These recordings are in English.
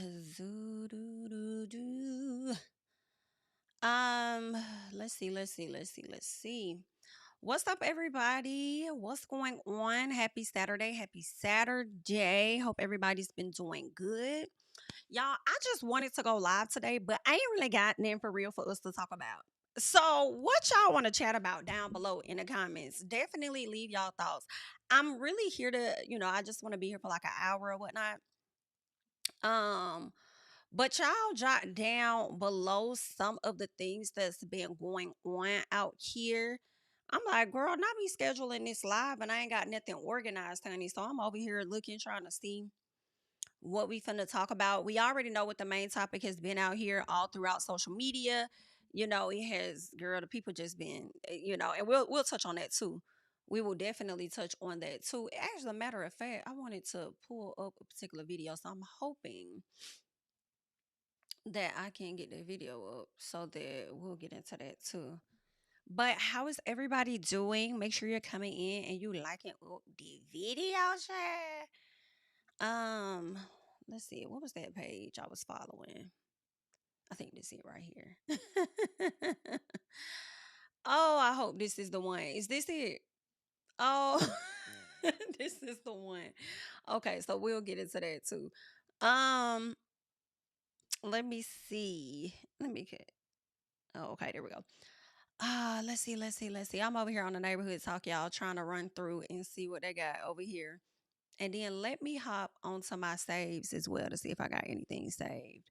Zoo-doo-doo-doo. Let's see. What's up, everybody? What's going on? Happy Saturday. Happy Saturday. Hope everybody's been doing good. Y'all, I just wanted to go live today, but I ain't really got nothing for real for us to talk about. So, what y'all want to chat about down below in the comments? Definitely leave y'all thoughts. I'm really here to, I just want to be here for like an hour or whatnot. Um, but y'all jot down below some of the things that's been going on out here. I'm like, girl, not me scheduling this live and I ain't got nothing organized, honey. So I'm over here looking, trying to see what we finna talk about. We already know what the main topic has been out here all throughout social media. It has, girl, the people just been, and we'll touch on that too. We will definitely touch on that too. As a matter of fact, I wanted to pull up a particular video, so I'm hoping that I can get the video up so that we'll get into that too. But how is everybody doing? Make sure you're coming in and you liking up the video, chat. Let's see. What was that page I was following? I think this is it right here. Oh, I hope this is the one. Is this it? Oh, this is the one. Okay, so we'll get into that too. Um, let me see. Let me get. Oh, okay, there we go. Let's see. I'm over here on the neighborhood talk, y'all, trying to run through and see what they got over here. And then let me hop onto my saves as well to see if I got anything saved.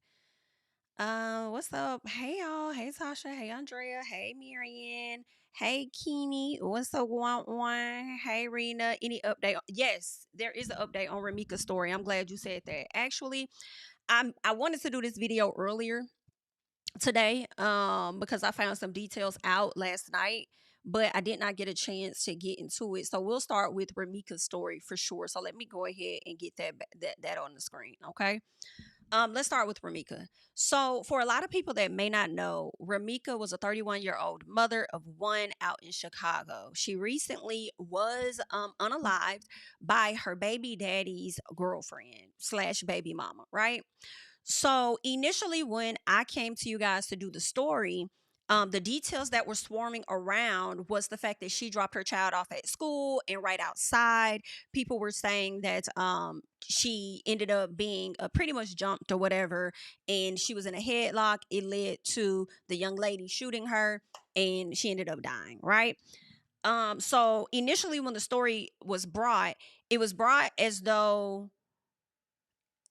What's up? Hey y'all. Hey Tasha. Hey Andrea. Hey Marianne. Hey Keeny. What's up going on? Hey Rena. Any update? Yes, there is an update on Romeca's story. I'm glad you said that. Actually, I wanted to do this video earlier today because I found some details out last night, but I did not get a chance to get into it. So we'll start with Romeca's story for sure. So let me go ahead and get that on the screen, okay? Let's start with Romeca. So, for a lot of people that may not know, Romeca was a 31-year-old mother of one out in Chicago. She recently was unalived by her baby daddy's girlfriend slash baby mama, right? So initially, when I came to you guys to do the story, the details that were swarming around was the fact that she dropped her child off at school and right outside. People were saying that she ended up being pretty much jumped or whatever, and she was in a headlock. It led to the young lady shooting her, and she ended up dying. Right. So initially, when the story was brought, it was brought as though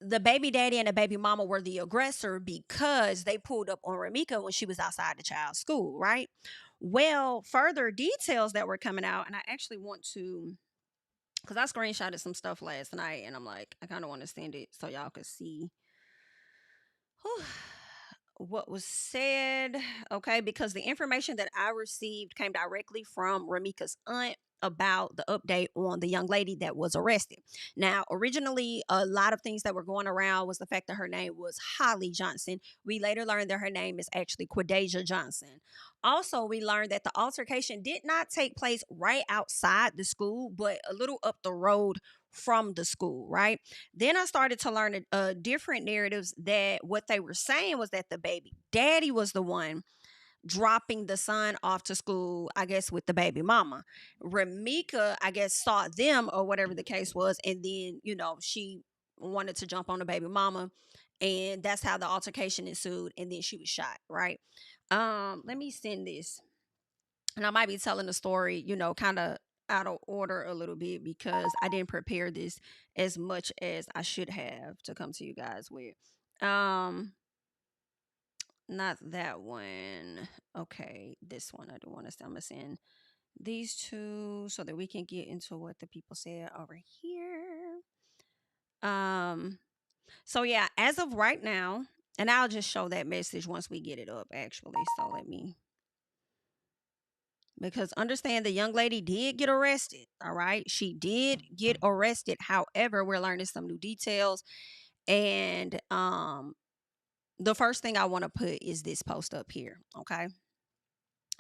the baby daddy and the baby mama were the aggressor because they pulled up on Romeca when she was outside the child's school, right? Well, further details that were coming out, and I actually want to, because I screenshotted some stuff last night, and I'm like, I kind of want to send it so y'all could see whew, what was said, okay? Because the information that I received came directly from Romeca's aunt about the update on the young lady that was arrested. Now, originally, a lot of things that were going around was the fact that her name was Holly Johnson. We later learned that her name is actually Quadasia Johnson. Also, we learned that the altercation did not take place right outside the school, but a little up the road from the school, right? Then I started to learn different narratives that what they were saying was that the baby daddy was the one dropping the son off to school, I guess, with the baby mama. Romeca, I guess, saw them or whatever the case was, and then, she wanted to jump on the baby mama, and that's how the altercation ensued, and then she was shot, right? Let me send this. And I might be telling the story, kind of out of order a little bit because I didn't prepare this as much as I should have to come to you guys with. Um, Not that one. Okay, this one I do want to. I'm gonna send these two so that we can get into what the people said over here. Um, so yeah, as of right now, and I'll just show that message once we get it up. Actually, so let me, because understand the young lady did get arrested. All right, she did get arrested. However, we're learning some new details, and the first thing I want to put is this post up here. Okay.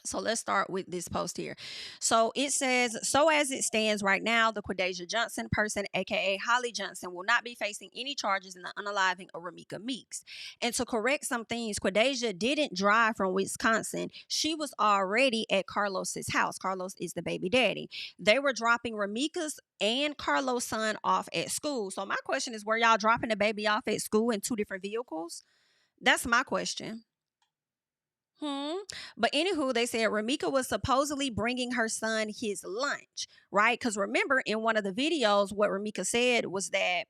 So let's start with this post here. So it says, so as it stands right now, the Quadeja Johnson person, aka Holly Johnson, will not be facing any charges in the unaliving of Romeca Meeks. And to correct some things, Quadeja didn't drive from Wisconsin. She was already at Carlos's house. Carlos is the baby daddy. They were dropping Romeca's and Carlos' son off at school. So my question is, were y'all dropping the baby off at school in two different vehicles? That's my question. Hmm. But anywho, they said Romeca was supposedly bringing her son his lunch, right? Because remember, in one of the videos, what Romeca said was that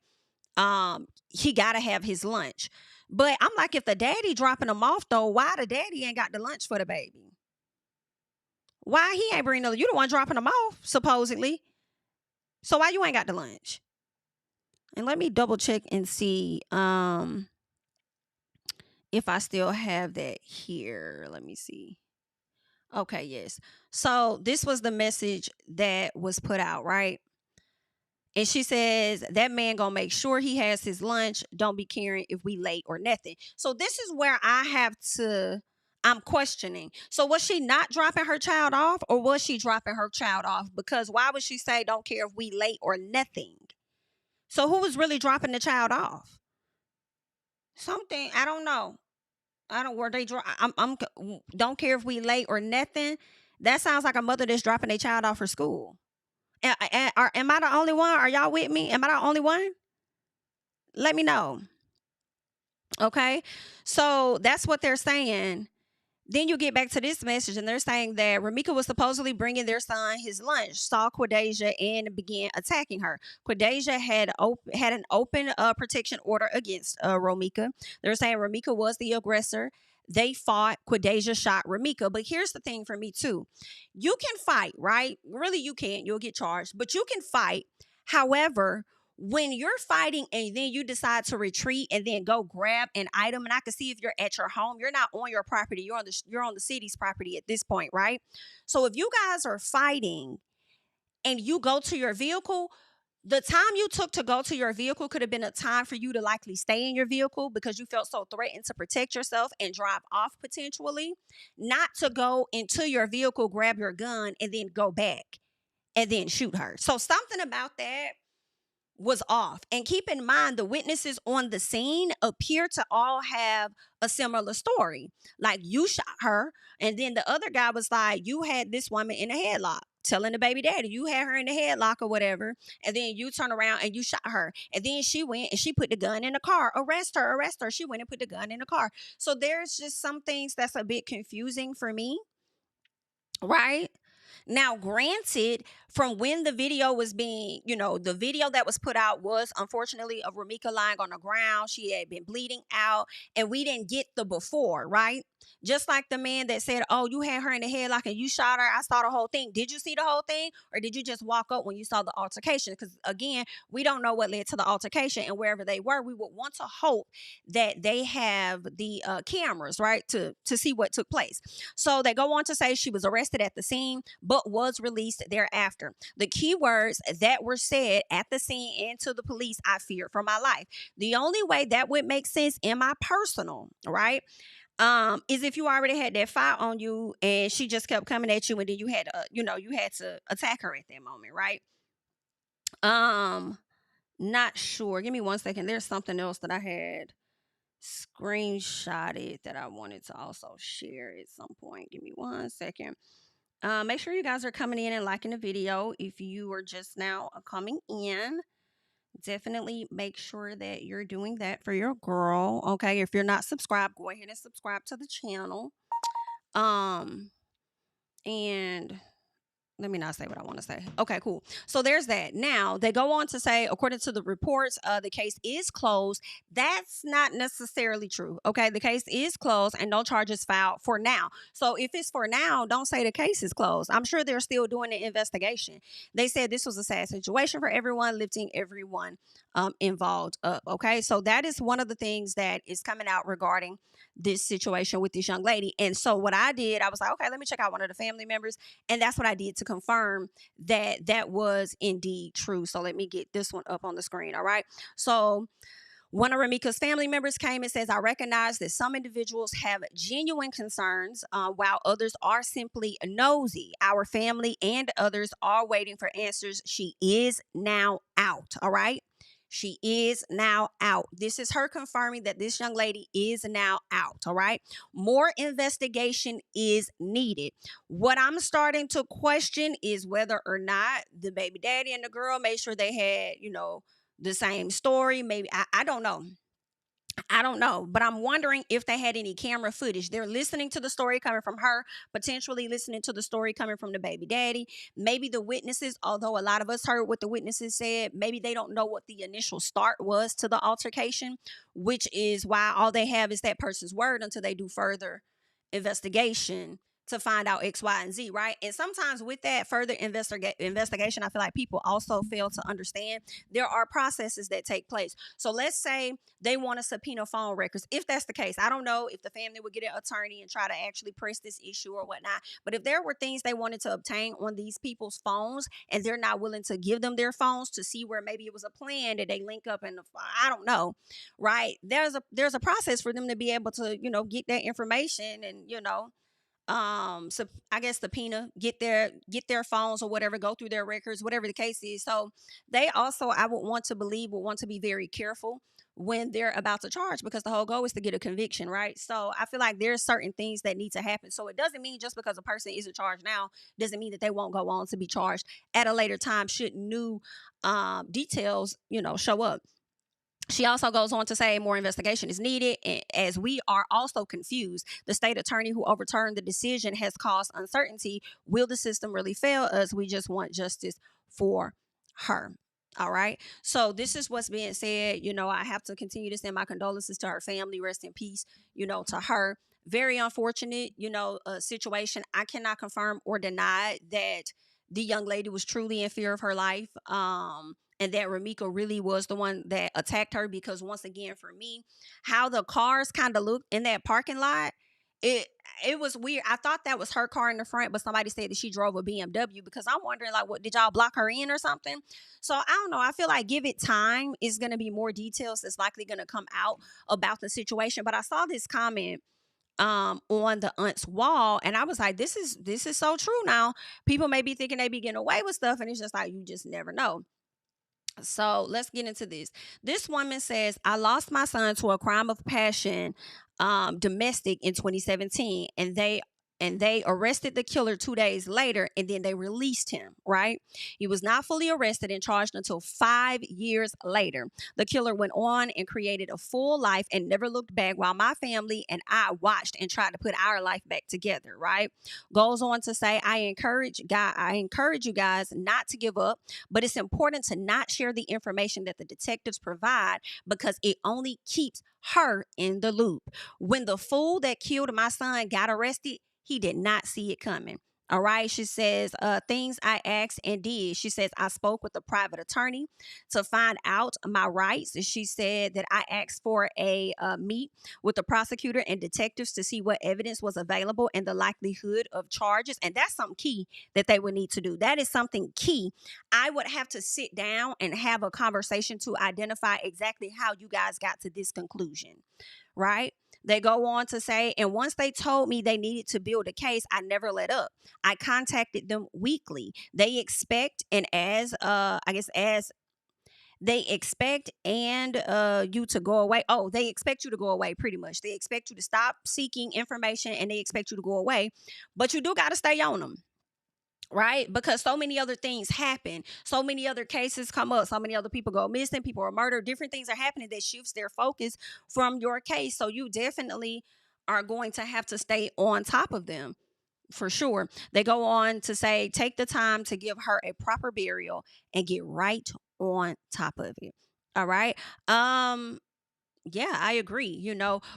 he gotta have his lunch. But I'm like, if the daddy dropping him off though, why the daddy ain't got the lunch for the baby? Why he ain't bringing you the one dropping him off supposedly? So why you ain't got the lunch? And let me double check and see if I still have that here. Let me see. Okay, yes. So this was the message that was put out, right? And she says that man gonna make sure he has his lunch. Don't be caring if we late or nothing. So this is where I'm questioning. So was she not dropping her child off, or was she dropping her child off? Because why would she say don't care if we late or nothing? So who was really dropping the child off? Something I don't know. I don't where they drop. I'm don't care if we late or nothing. That sounds like a mother that's dropping their child off for school. Am I the only one? Are y'all with me? Am I the only one? Let me know. Okay. So that's what they're saying. Then you get back to this message, and they're saying that Romeca was supposedly bringing their son his lunch, saw Quadeja, and began attacking her. Quadeja had an open protection order against Romeca. They're saying Romeca was the aggressor. They fought. Quadeja shot Romeca. But here's the thing for me, too. You can fight, right? Really, you can't. You'll get charged. But you can fight. However, when you're fighting and then you decide to retreat and then go grab an item, and I can see if you're at your home, you're not on your property, you're on the city's property at this point, right? So if you guys are fighting and you go to your vehicle, the time you took to go to your vehicle could have been a time for you to likely stay in your vehicle because you felt so threatened to protect yourself and drive off potentially, not to go into your vehicle, grab your gun, and then go back and then shoot her. So something about that was off. And keep in mind, the witnesses on the scene appear to all have a similar story. Like, you shot her, and then the other guy was like, you had this woman in a headlock, telling the baby daddy, you had her in the headlock or whatever, and then you turn around and you shot her. And then she went and she put the gun in the car. Arrest her, arrest her. She went and put the gun in the car. So there's just some things that's a bit confusing for me, right? Now, granted, from when the video was being, the video that was put out was unfortunately of Romeca lying on the ground. She had been bleeding out, and we didn't get the before, right? Just like the man that said, oh, you had her in the headlock and you shot her. I saw the whole thing. Did you see the whole thing? Or did you just walk up when you saw the altercation? Because again, we don't know what led to the altercation, and wherever they were, we would want to hope that they have the cameras, right, to see what took place. So they go on to say she was arrested at the scene, but was released thereafter. The key words that were said at the scene and to the police: I feared for my life. The only way that would make sense in my personal, right, is if you already had that fire on you and she just kept coming at you, and then you had to, you had to attack her at that moment, right? Um, Not sure. Give me 1 second. There's something else that I had screenshotted that I wanted to also share at some point. Give me 1 second. Make sure you guys are coming in and liking the video. If you are just now coming in, definitely make sure that you're doing that for your girl. Okay. If you're not subscribed, go ahead and subscribe to the channel. And let me not say what I want to say. Okay, cool. So there's that. Now, they go on to say, according to the reports, the case is closed. That's not necessarily true. Okay, the case is closed and no charges filed for now. So if it's for now, don't say the case is closed. I'm sure they're still doing the investigation. They said this was a sad situation for everyone, lifting everyone involved up. Okay, so that is one of the things that is coming out regarding this situation with this young lady. And so what I did, I was like, okay, let me check out one of the family members. And that's what I did to confirm that that was indeed true. So let me get this one up on the screen. All right. So One of Romeca's family members came and says, I recognize that some individuals have genuine concerns, while others are simply nosy. Our family and others are waiting for answers. She is now out. All right. She is now out. This is her confirming that this young lady is now out. All right. More investigation is needed. What I'm starting to question is whether or not the baby daddy and the girl made sure they had, the same story. Maybe I don't know. I don't know, but I'm wondering if they had any camera footage. They're listening to the story coming from her, potentially listening to the story coming from the baby daddy. Maybe the witnesses, although a lot of us heard what the witnesses said, maybe they don't know what the initial start was to the altercation, which is why all they have is that person's word until they do further investigation to find out X, Y, and Z, right? And sometimes with that further investigation, I feel like people also fail to understand there are processes that take place. So let's say they want to subpoena phone records. If that's the case, I don't know if the family would get an attorney and try to actually press this issue or whatnot. But if there were things they wanted to obtain on these people's phones and they're not willing to give them their phones to see where maybe it was a plan that they link up, and I don't know, right? There's a process for them to be able to get that information and so I guess subpoena, get their phones or whatever, go through their records, whatever the case is. So they also, I would want to believe, would want to be very careful when they're about to charge, because the whole goal is to get a conviction, right? So I feel like there's certain things that need to happen. So it doesn't mean just because a person isn't charged now doesn't mean that they won't go on to be charged at a later time should new details show up. She also goes on to say more investigation is needed, as we are also confused. The state attorney who overturned the decision has caused uncertainty. Will the system really fail us? We just want justice for her. All right. So this is what's being said. I have to continue to send my condolences to her family. Rest in peace, to her. Very unfortunate, situation. I cannot confirm or deny that the young lady was truly in fear of her life. And that Romeca really was the one that attacked her, because once again, for me, how the cars kind of looked in that parking lot, it it was weird. I thought that was her car in the front, but somebody said that she drove a BMW, because I'm wondering, like, what, did y'all block her in or something? So I don't know. I feel like give it time, is going to be more details that's likely going to come out about the situation. But I saw this comment on the aunt's wall, and I was like, this is so true. Now people may be thinking they be getting away with stuff, and it's just like, you just never know. So let's get into this. This woman says, I lost my son to a crime of passion, domestic, in 2017, and they arrested the killer 2 days later, and then they released him, right? He was not fully arrested and charged until 5 years later. The killer went on and created a full life and never looked back, while my family and I watched and tried to put our life back together, right? Goes on to say, I encourage you guys not to give up, but it's important to not share the information that the detectives provide, because it only keeps her in the loop. When the fool that killed my son got arrested, he did not see it coming. All right. She says, things I asked and did. She says, I spoke with a private attorney to find out my rights. She said that I asked for a meet with the prosecutor and detectives to see what evidence was available and the likelihood of charges. And that's something key that they would need to do. That is something key. I would have to sit down and have a conversation to identify exactly how you guys got to this conclusion, right? They go on to say, and once they told me they needed to build a case, I never let up. I contacted them weekly. They expect, and as they expect you to go away. Oh, they expect you to go away, pretty much. They expect you to stop seeking information, and they expect you to go away. But you do got to stay on them, right? Because so many other things happen. So many other cases come up. So many other people go missing. People are murdered. Different things are happening that shifts their focus from your case. So you definitely are going to have to stay on top of them, for sure. They go on to say, take the time to give her a proper burial and get right on top of it. All right. Yeah, I agree.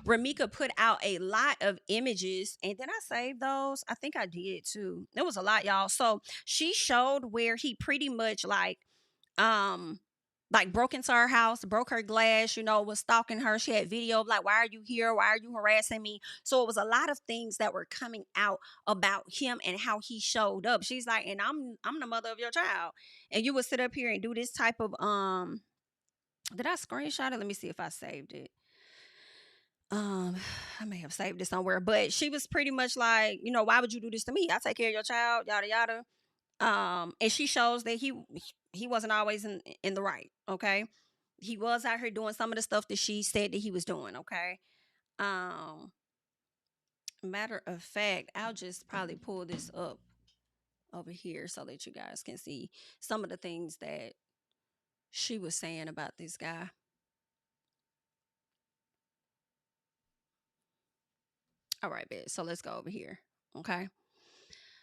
Romeca put out a lot of images, and then I saved those. I think I did too. It was a lot, y'all. So she showed where he pretty much um broke into her house, broke her glass, was stalking her. She had video of like, why are you here? Why are you harassing me? So it was a lot of things that were coming out about him and how he showed up. She's like, and I'm the mother of your child. And you would sit up here and do this type of Did I screenshot it? Let me see if I saved it. Um, I may have saved it somewhere, but she was pretty much like, why would you do this to me? I take care of your child, yada yada. And she shows that he wasn't always in the right. Okay, he was out here doing some of the stuff that she said that he was doing. Okay. Um, Matter of fact, I'll just probably pull this up over here so that you guys can see some of the things that she was saying about this guy. All right, bitch. So let's go over here. Okay.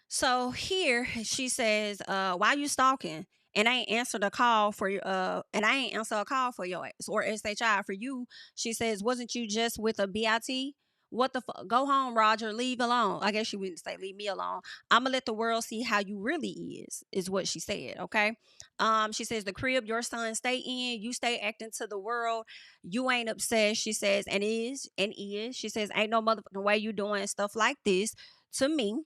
So here she says, why you stalking? And I ain't answered a call for you, and I ain't answer a call for your ass or SHI for you. She says, wasn't you just with a BIT? What the fuck? Go home, Roger. Leave alone. I guess she wouldn't say leave me alone. I'ma let the world see how you really is what she said. Okay. She says the crib your son stay in, you stay acting to the world. You ain't obsessed. She says, and is. She says, ain't no motherfucking way you doing stuff like this to me.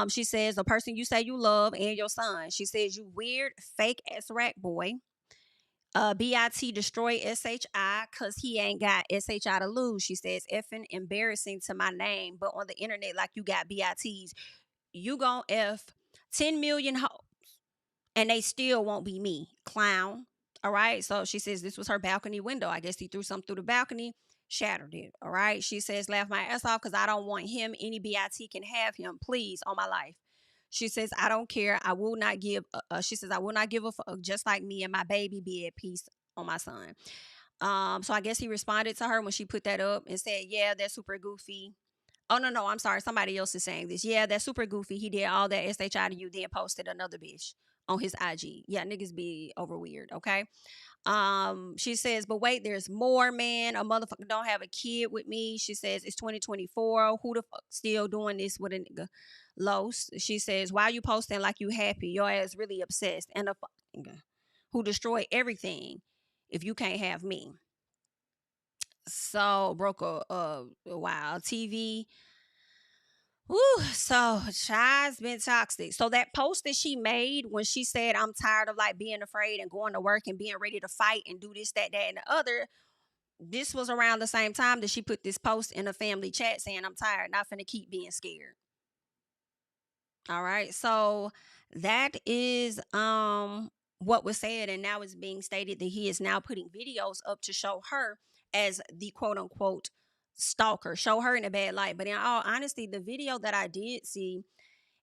She says the person you say you love and your son. She says you weird fake ass rat boy. BIT destroy SHI because he ain't got SHI to lose. She says effing embarrassing to my name, but on the internet like you got BITs. You gon' F 10 million hoes and they still won't be me, clown. All right. So she says this was her balcony window. I guess he threw something through the balcony, shattered it. All right. She says, laugh my ass off because I don't want him. Any BIT can have him, please, on my life. She says, I don't care. I will not give. She says, I will not give a fuck. Just like me and my baby, be at peace on my son. So I guess he responded to her when she put that up and said, yeah, that's super goofy. Oh, no, I'm sorry. Somebody else is saying this. Yeah, that's super goofy. He did all that SHI to you, then posted another bitch on his IG. Yeah, niggas be over weird, okay? She says, but wait, there's more, man. A motherfucker don't have a kid with me. She says, it's 2024. Who the fuck still doing this with a nigga? Los. She says, why you posting like you happy? Your ass really obsessed. And a fuck nigga who destroy everything if you can't have me. So broke a wow TV. Woo, so Shy's been toxic. So that post that she made when she said, I'm tired of like being afraid and going to work and being ready to fight and do this, that, and the other. This was around the same time that she put this post in a family chat saying, I'm tired, not finna keep being scared. All right. So that is what was said, and now it's being stated that he is now putting videos up to show her as the quote unquote stalker, show her in a bad light. But in all honesty, the video that I did see,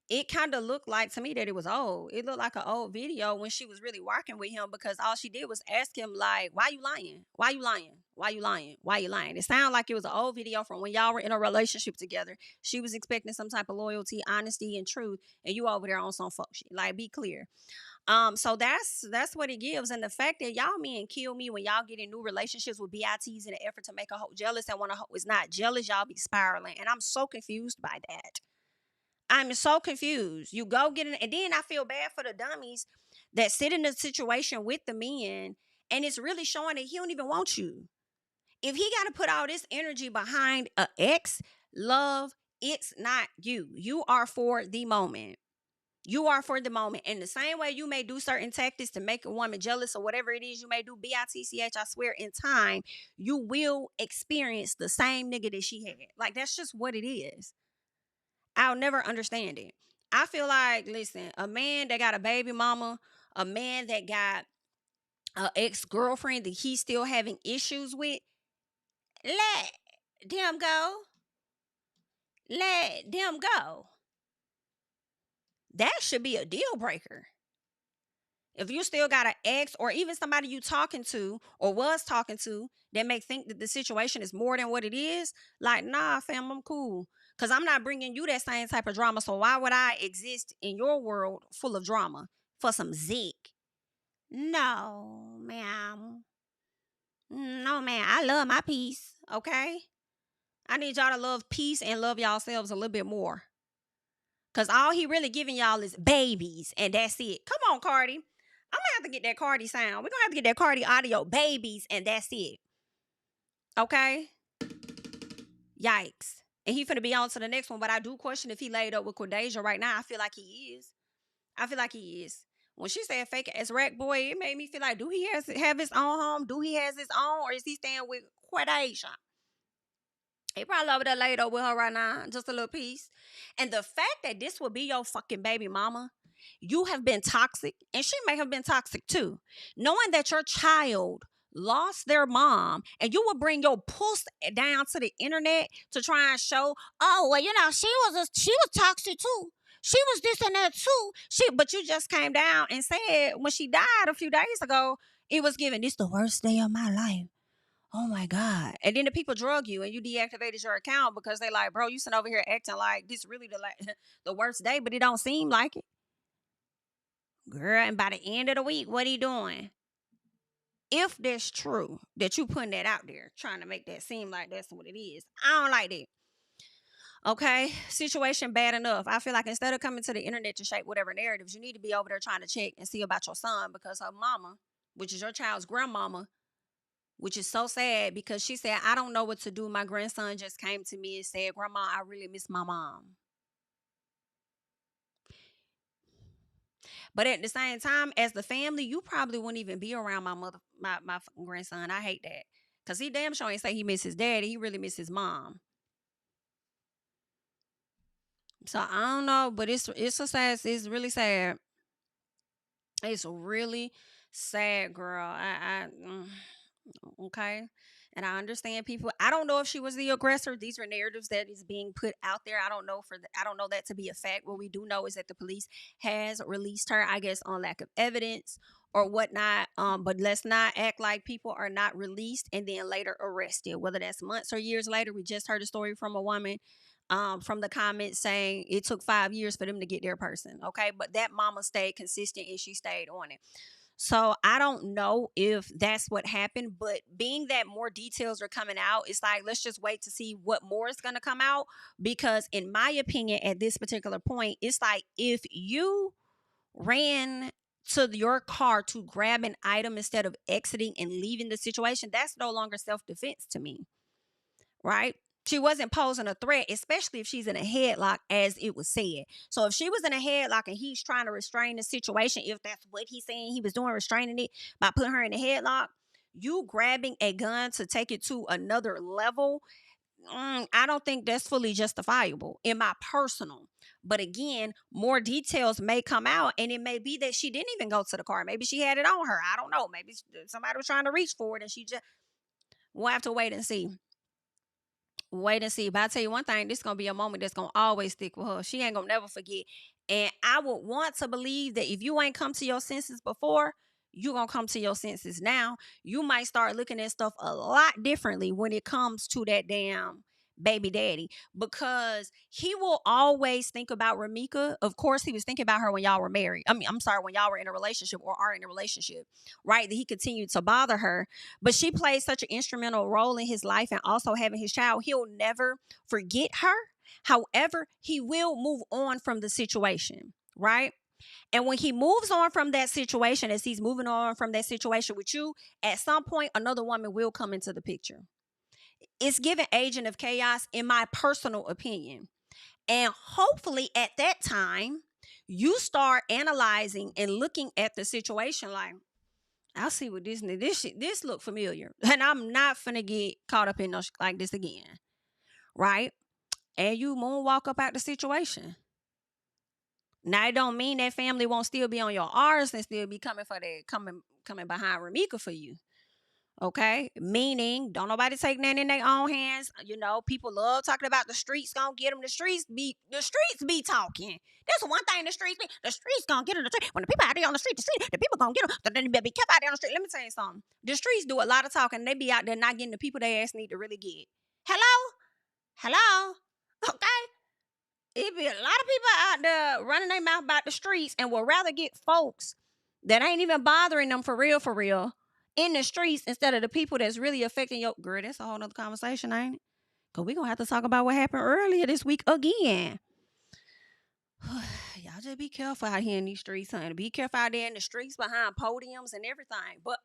it kind of looked like to me that it was old. It looked like an old video when she was really working with him, because all she did was ask him like, why you lying? Why you lying? Why you lying? Why you lying? It sounded like it was an old video from when y'all were in a relationship together. She was expecting some type of loyalty, honesty, and truth, and you over there on some fuck shit. Like, be clear. So that's what it gives. And the fact that y'all men kill me when y'all get in new relationships with BITs in an effort to make a hoe jealous, and when a hoe is not jealous, y'all be spiraling. And I'm so confused by that. I'm so confused. You go get it, and then I feel bad for the dummies that sit in the situation with the men, and it's really showing that he don't even want you. If he got to put all this energy behind a ex, love, it's not you. You are for the moment. You are for the moment. And the same way you may do certain tactics to make a woman jealous or whatever it is you may do, BITCH, I swear, in time, you will experience the same nigga that she had. Like, that's just what it is. I'll never understand it. I feel like, listen, a man that got a baby mama, a man that got an ex-girlfriend that he's still having issues with, let them go. Let them go. That should be a deal breaker. If you still got an ex or even somebody you talking to or was talking to that may think that the situation is more than what it is, like, nah, fam, I'm cool. Because I'm not bringing you that same type of drama. So why would I exist in your world full of drama for some zik? No, ma'am. No, man. I love my peace, okay? I need y'all to love peace and love yourselves a little bit more. Because all he really giving y'all is babies, and that's it. Come on, Cardi. I'm going to have to get that Cardi sound. We're going to have to get that Cardi audio, babies, and that's it. Okay? Yikes. And he finna be on to the next one, but I do question if he laid up with Cordasia right now. I feel like he is. I feel like he is. When she said fake ass rack boy, it made me feel like, do he have his own home? Do he has his own, or is he staying with Quadasia? He probably over there laid up with her right now, just a little piece. And the fact that this would be your fucking baby mama, you have been toxic, and she may have been toxic too. Knowing that your child lost their mom, and you would bring your puss down to the internet to try and show, oh well, she was toxic too. She was this and that too. But you just came down and said when she died a few days ago, it was given this the worst day of my life. Oh my God. And then the people drug you and you deactivated your account because they like, bro, you sitting over here acting like this really the worst day, but it don't seem like it. Girl, and by the end of the week, what are you doing? If that's true that you putting that out there, trying to make that seem like that's what it is, I don't like that. Okay, situation bad enough. I feel like instead of coming to the internet to shape whatever narratives, you need to be over there trying to check and see about your son because her mama, which is your child's grandmama, which is so sad because she said, I don't know what to do. My grandson just came to me and said, Grandma, I really miss my mom. But at the same time, as the family, you probably wouldn't even be around my grandson. I hate that. Because he damn sure ain't say he miss his daddy. He really miss his mom. So I don't know, but it's so sad. It's really sad. It's really sad, girl. Okay. And I understand people. I don't know if she was the aggressor. These are narratives that is being put out there. I don't know that to be a fact. What we do know is that the police has released her, I guess, on lack of evidence or whatnot. But let's not act like people are not released and then later arrested, whether that's months or years later. We just heard a story from a woman from the comments saying it took 5 years for them to get their person. Okay. But that mama stayed consistent and she stayed on it. So I don't know if that's what happened, but being that more details are coming out, it's like, let's just wait to see what more is going to come out. Because in my opinion, at this particular point, it's like if you ran to your car to grab an item instead of exiting and leaving the situation, that's no longer self-defense to me, right? She wasn't posing a threat, especially if she's in a headlock, as it was said. So if she was in a headlock and he's trying to restrain the situation, if that's what he's saying he was doing, restraining it by putting her in a headlock, you grabbing a gun to take it to another level, I don't think that's fully justifiable in my personal. But again, more details may come out, and it may be that she didn't even go to the car. Maybe she had it on her. I don't know. Maybe somebody was trying to reach for it, and she just. We'll have to wait and see. Wait and see. But I tell you one thing, this is gonna be a moment that's gonna always stick with her. She ain't gonna never forget. And I would want to believe that if you ain't come to your senses before, you gonna come to your senses now. You might start looking at stuff a lot differently when it comes to that damn baby daddy, because he will always think about Romeca. Of course, he was thinking about her when y'all were married. I mean, I'm sorry, when y'all were in a relationship or are in a relationship, right? That he continued to bother her, but she played such an instrumental role in his life and also having his child. He'll never forget her. However, he will move on from the situation, right? And when he moves on from that situation, as he's moving on from that situation with you, at some point, another woman will come into the picture. It's given agent of chaos, in my personal opinion. And hopefully at that time, you start analyzing and looking at the situation like, I'll see what this look familiar. And I'm not finna get caught up in no like this again. Right? And you moonwalk up out the situation. Now it don't mean that family won't still be on your arse and still be coming for that, coming behind Romeca for you. Okay, meaning don't nobody take that in their own hands. You know, people love talking about the streets gonna get them. The streets be talking. That's one thing. The streets gonna get them. When the people out there on the street, the people gonna get them. Then they better be kept out there on the street. Let me tell you something. The streets do a lot of talking. They be out there not getting the people they ass need to really get. Hello. Okay. It be a lot of people out there running their mouth about the streets and will rather get folks that ain't even bothering them for real in the streets instead of the people that's really affecting your girl. That's a whole nother conversation, ain't it? Because we're going to have to talk about what happened earlier this week again. Y'all just be careful out here in these streets, honey. Be careful out there in the streets behind podiums and everything. But,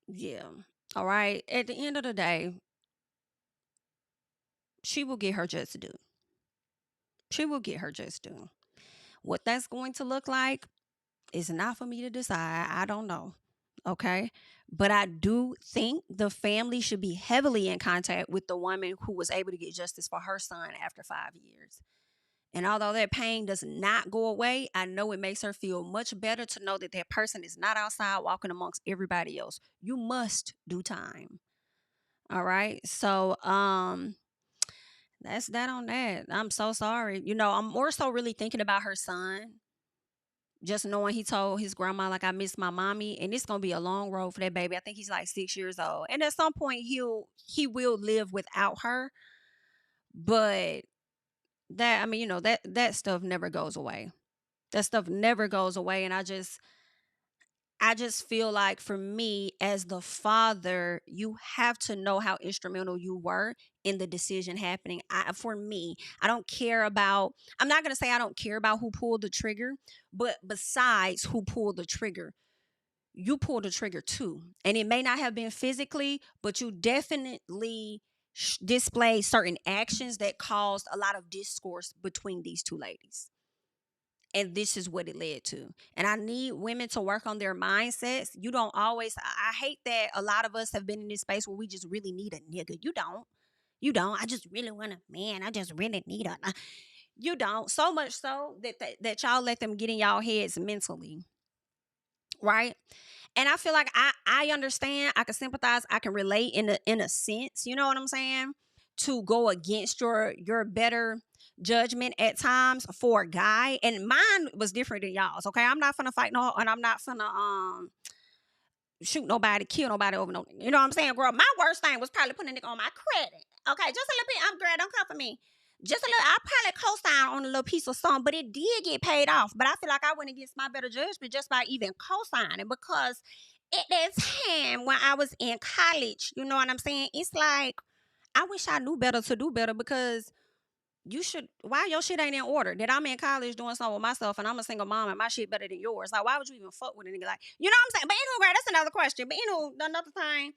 yeah. All right. At the end of the day, she will get her just due. She will get her just due. What that's going to look like is not for me to decide. I don't know. Okay. But I do think the family should be heavily in contact with the woman who was able to get justice for her son after 5 years. And although that pain does not go away, I know it makes her feel much better to know that that person is not outside walking amongst everybody else. You must do time. All right. So, that's that on that. I'm so sorry. I'm more so really thinking about her son. Just knowing he told his grandma, like, I miss my mommy, and it's gonna be a long road for that baby. I think he's like 6 years old. And at some point he will live without her. But that, I mean, that stuff never goes away. That stuff never goes away. And I just feel like, for me as the father, you have to know how instrumental you were in the decision happening. For me, I don't care about, I'm not going to say I don't care about who pulled the trigger, but besides who pulled the trigger, you pulled the trigger too. And it may not have been physically, but you definitely displayed certain actions that caused a lot of discourse between these two ladies. And this is what it led to. And I need women to work on their mindsets. You don't always, I hate that a lot of us have been in this space where we just really need a nigga. You don't. You don't. I just really want a man. I just really need a. You don't. So much so that y'all let them get in y'all heads mentally. Right? And I feel like I understand, I can sympathize, I can relate in a sense, you know what I'm saying? To go against your better judgment at times for a guy. And mine was different than y'all's. Okay. I'm not finna fight no, and I'm not finna shoot nobody, kill nobody over no. You know what I'm saying, girl? My worst thing was probably putting a nigga on my credit. Okay, just a little bit. I'm girl, don't come for me. Just a little. I probably co-signed on a little piece of something, but it did get paid off. But I feel like I went against my better judgment just by even co-signing, because at that time when I was in college, you know what I'm saying? It's like, I wish I knew better to do better, because you should, why your shit ain't in order? That I'm in college doing something with myself and I'm a single mom and my shit better than yours. Like, why would you even fuck with a nigga? Like, you know what I'm saying? But anyway, that's another question. But another thing,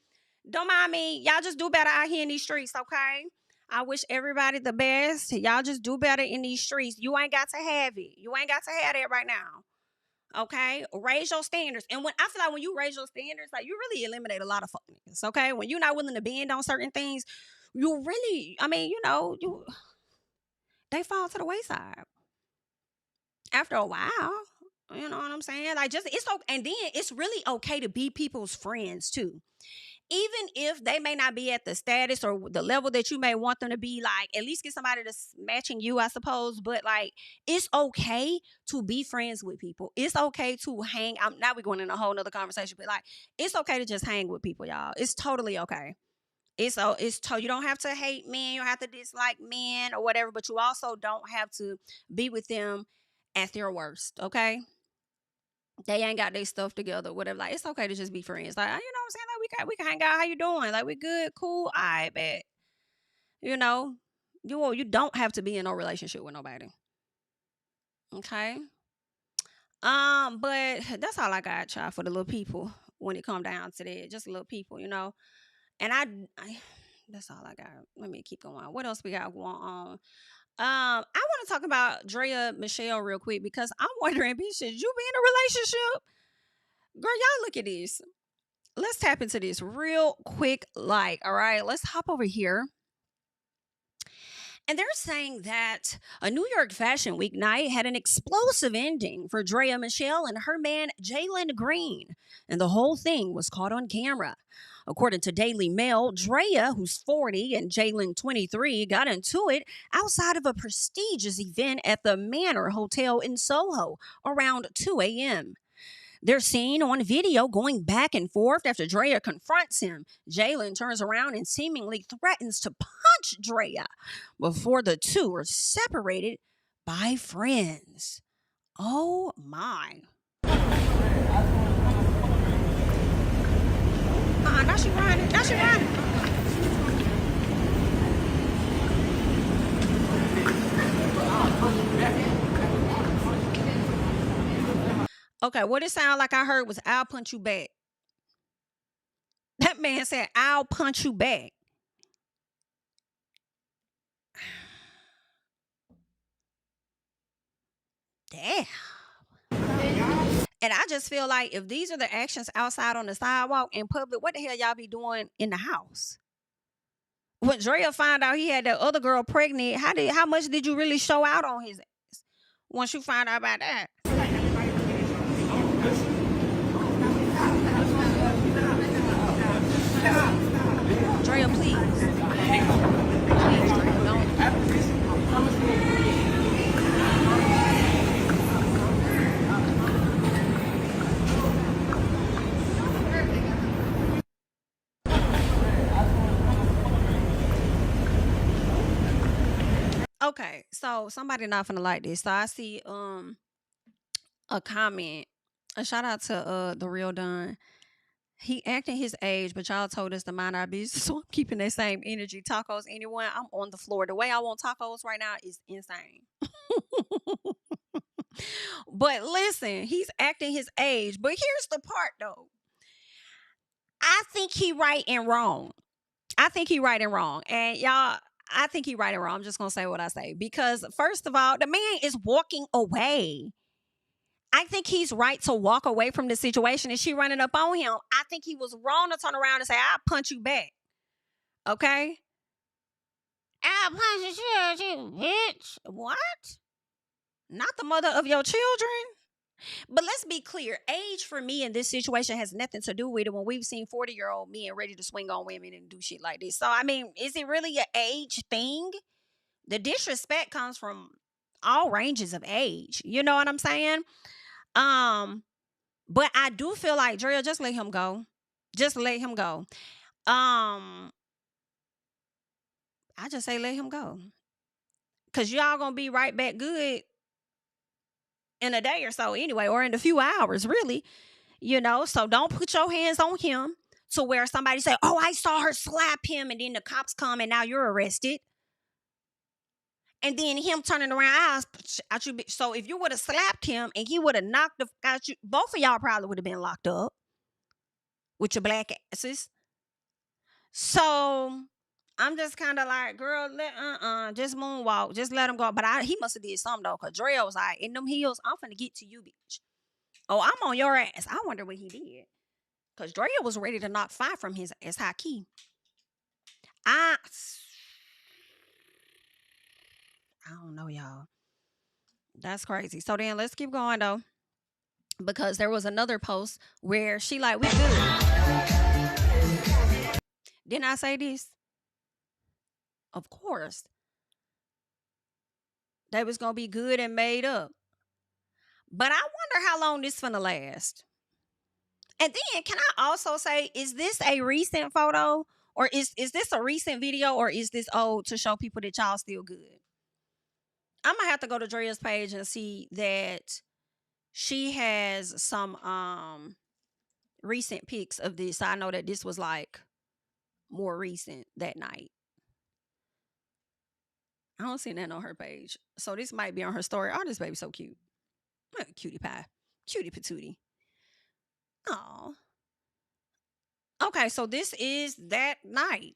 don't mind me. Y'all just do better out here in these streets, okay? I wish everybody the best. Y'all just do better in these streets. You ain't got to have it. You ain't got to have that right now. Okay? Raise your standards. And when I feel like when you raise your standards, like, you really eliminate a lot of fuck niggas, okay? When you're not willing to bend on certain things, you really, I mean, they fall to the wayside after a while. You know what I'm saying? Like, just, it's okay. And then it's really okay to be people's friends too. Even if they may not be at the status or the level that you may want them to be, like, at least get somebody that's matching you, I suppose. But like, it's okay to be friends with people. It's okay to hang out. Now we're going in a whole nother conversation, but like, it's okay to just hang with people, y'all. It's totally okay. You don't have to hate men, you don't have to dislike men or whatever, but you also don't have to be with them at their worst, okay? They ain't got their stuff together, whatever. Like, it's okay to just be friends. Like, you know what I'm saying? Like, we can hang out. How you doing? Like, we good, cool. I bet. You know, you don't have to be in no relationship with nobody. Okay. But that's all I got, y'all, for the little people when it come down to that. Just little people, you know. And I that's all I got. Let me keep going. What else we got going on? I want to talk about Draya Michelle real quick, because I'm wondering, bitch, should you be in a relationship? Girl, y'all look at this. Let's tap into this real quick. Like, all right, let's hop over here. And they're saying that a New York Fashion Week night had an explosive ending for Draya Michelle and her man, Jalen Green. And the whole thing was caught on camera. According to Daily Mail, Draya, who's 40, and Jalen, 23, got into it outside of a prestigious event at the Manor Hotel in Soho around 2 a.m. They're seen on video going back and forth after Draya confronts him. Jalen turns around and seemingly threatens to punch Draya before the two are separated by friends. Oh my. Now she running. Now she running. Okay, what it sounded like I heard was, I'll punch you back. That man said, I'll punch you back. Damn. And I just feel like if these are the actions outside on the sidewalk in public, what the hell y'all be doing in the house? When Draya found out he had that other girl pregnant, how much did you really show out on his ass once you found out about that? Draya, please. Please, Draya, don't. Okay, so somebody not finna like this. So I see a comment. A shout out to the real Don. He acting his age, but y'all told us to mind our business. So I'm keeping that same energy. Tacos, anyone, I'm on the floor. The way I want tacos right now is insane. But listen, he's acting his age. But here's the part though. I think he right and wrong. I think he right and wrong. And y'all, I think he right and wrong. I'm just gonna say what I say. Because first of all, the man is walking away. I think he's right to walk away from the situation. And she running up on him. I think he was wrong to turn around and say, I'll punch you back. Okay? I'll punch you, bitch. What? Not the mother of your children? But let's be clear. Age for me in this situation has nothing to do with it when we've seen 40-year-old men ready to swing on women and do shit like this. So, I mean, is it really an age thing? The disrespect comes from all ranges of age. You know what I'm saying? But I do feel like, Draya, just let him go. Just let him go. I just say let him go. Because y'all going to be right back good in a day or so anyway, or in a few hours, really. You know, so don't put your hands on him to where somebody say, oh, I saw her slap him, and then the cops come and now you're arrested. And then him turning around, so if you would have slapped him and he would have knocked the out you, both of y'all probably would have been locked up with your black asses. So I'm just kind of like, girl, just moonwalk, just let him go. But he must have did something though, cause Draya was like, in them heels, I'm finna get to you, bitch. Oh, I'm on your ass. I wonder what he did, cause Draya was ready to knock fire from his ass high key. I don't know, y'all. That's crazy. So then let's keep going though, because there was another post where she like, we good. Didn't I say this? Of course. They was gonna be good and made up. But I wonder how long this finna last. And then can I also say, is this a recent photo? Or is this a recent video, or is this old to show people that y'all still good? I'm gonna have to go to Draya's page and see that she has some recent pics of this. I know that this was like more recent that night. I don't see that on her page. So this might be on her story. Oh, this baby's so cute. Cutie pie. Cutie patootie. Oh. Okay, so this is that night.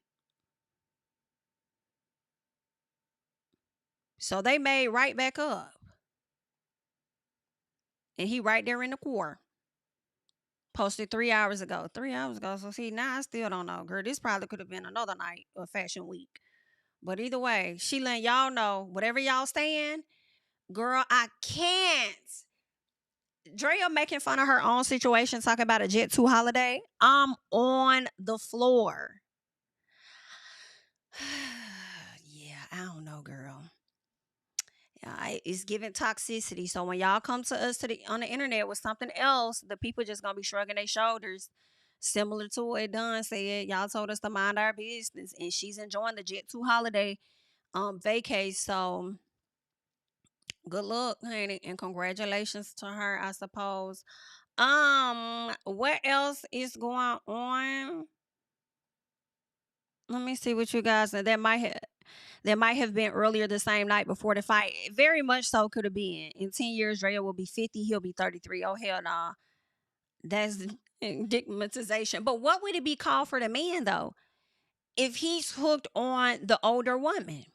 So they made right back up. And he right there in the core. Posted 3 hours ago. 3 hours ago. So see, now I still don't know, girl. This probably could have been another night of Fashion Week. But either way, she letting y'all know, whatever y'all stand, girl, I can't. Draya making fun of her own situation, talking about a Jet 2 holiday. I'm on the floor. Yeah, I don't know, girl. Yeah, it's giving toxicity. So when y'all come to us on the internet with something else, the people just gonna be shrugging their shoulders. Similar to what Don said, y'all told us to mind our business, and she's enjoying the Jet 2 holiday vacay. So good luck, honey, and congratulations to her, I suppose. What else is going on? Let me see what you guys know. That might have been earlier the same night before the fight. Very much so could have been. In 10 years, Draya will be 50. He'll be 33. Oh, hell nah. That's stigmatization. But what would it be called for the man, though, if he's hooked on the older woman?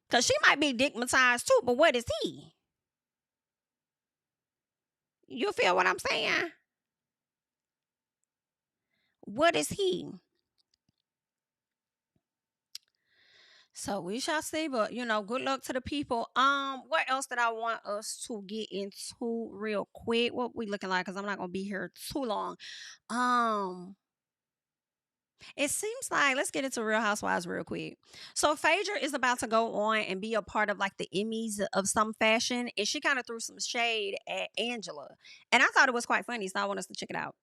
Because she might be stigmatized, too, but what is he? You feel what I'm saying? What is he? So we shall see, but good luck to the people. What else did I want us to get into real quick? What we looking like? Cause I'm not gonna be here too long. Um, it seems like let's get into Real Housewives real quick. So Phaedra is about to go on and be a part of like the Emmys of some fashion, and she kind of threw some shade at Angela, and I thought it was quite funny, so I want us to check it out.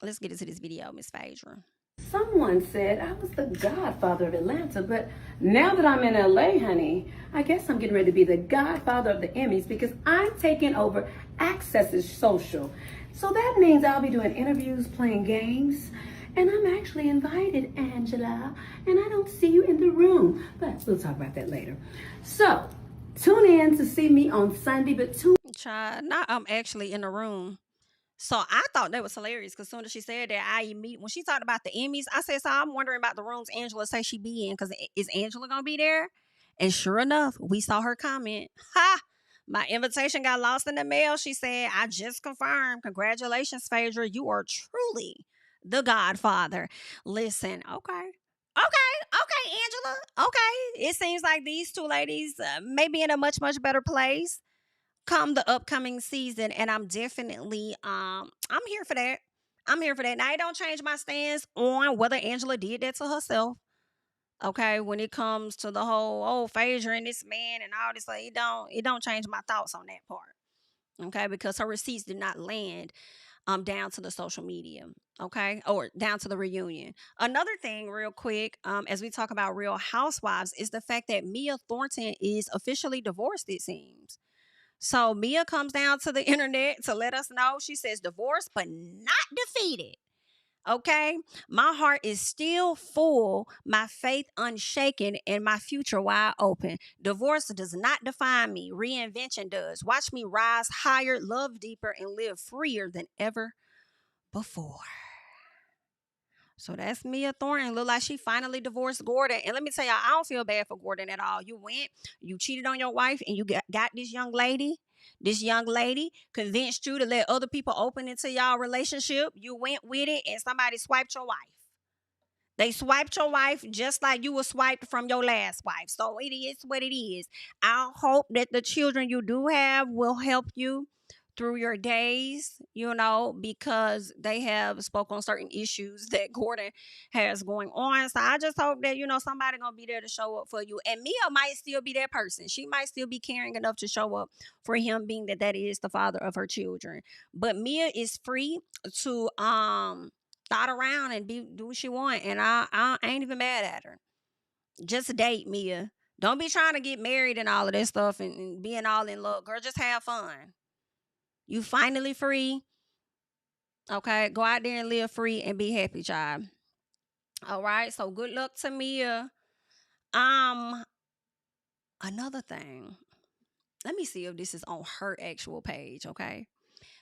Let's get into this video, Miss Phaedra. Someone said I was the godfather of Atlanta, but now that I'm in LA, honey, I guess I'm getting ready to be the godfather of the Emmys because I'm taking over Access's social. So that means I'll be doing interviews, playing games, and I'm actually invited, Angela, and I don't see you in the room, but we'll talk about that later. So tune in to see me on Sunday, but tune Child, now I'm actually in the room. So I thought that was hilarious because soon as she said that, when she talked about the Emmys, I said, so I'm wondering about the rooms Angela say she be in because is Angela gonna be there? And sure enough, we saw her comment. Ha! My invitation got lost in the mail. She said, I just confirmed. Congratulations, Phaedra. You are truly the godfather. Listen, okay. Okay, Angela. Okay. It seems like these two ladies may be in a much, much better place come the upcoming season, and I'm definitely I'm here for that. I'm here for that. Now it don't change my stance on whether Angela did that to herself. Okay, when it comes to the whole Phaedra and this man and all this, like it don't change my thoughts on that part. Okay, because her receipts did not land down to the social media. Okay, or down to the reunion. Another thing, real quick, as we talk about Real Housewives, is the fact that Mia Thornton is officially divorced. It seems. So Mia comes down to the internet to let us know. She says divorced but not defeated. Okay. My heart is still full, my faith unshaken, and my future wide open. Divorce does not define me. Reinvention does. Watch me rise higher, love deeper, and live freer than ever before. So that's Mia Thornton. Look like she finally divorced Gordon. And let me tell y'all, I don't feel bad for Gordon at all. You went, you cheated on your wife, and you got this young lady. This young lady convinced you to let other people open into y'all relationship. You went with it, and somebody swiped your wife. They swiped your wife just like you were swiped from your last wife. So it is what it is. I hope that the children you do have will help you through your days, because they have spoke on certain issues that Gordon has going on. So I just hope that, somebody gonna be there to show up for you. And Mia might still be that person. She might still be caring enough to show up for him, being that is the father of her children. But Mia is free to thought around and do what she want, and I ain't even mad at her. Just date, Mia. Don't be trying to get married and all of that stuff and being all in love. Girl, just have fun. You finally free. Okay, go out there and live free and be happy, child. All right, so good luck to Mia. Um, Another thing. Let me see if this is on her actual page. Okay.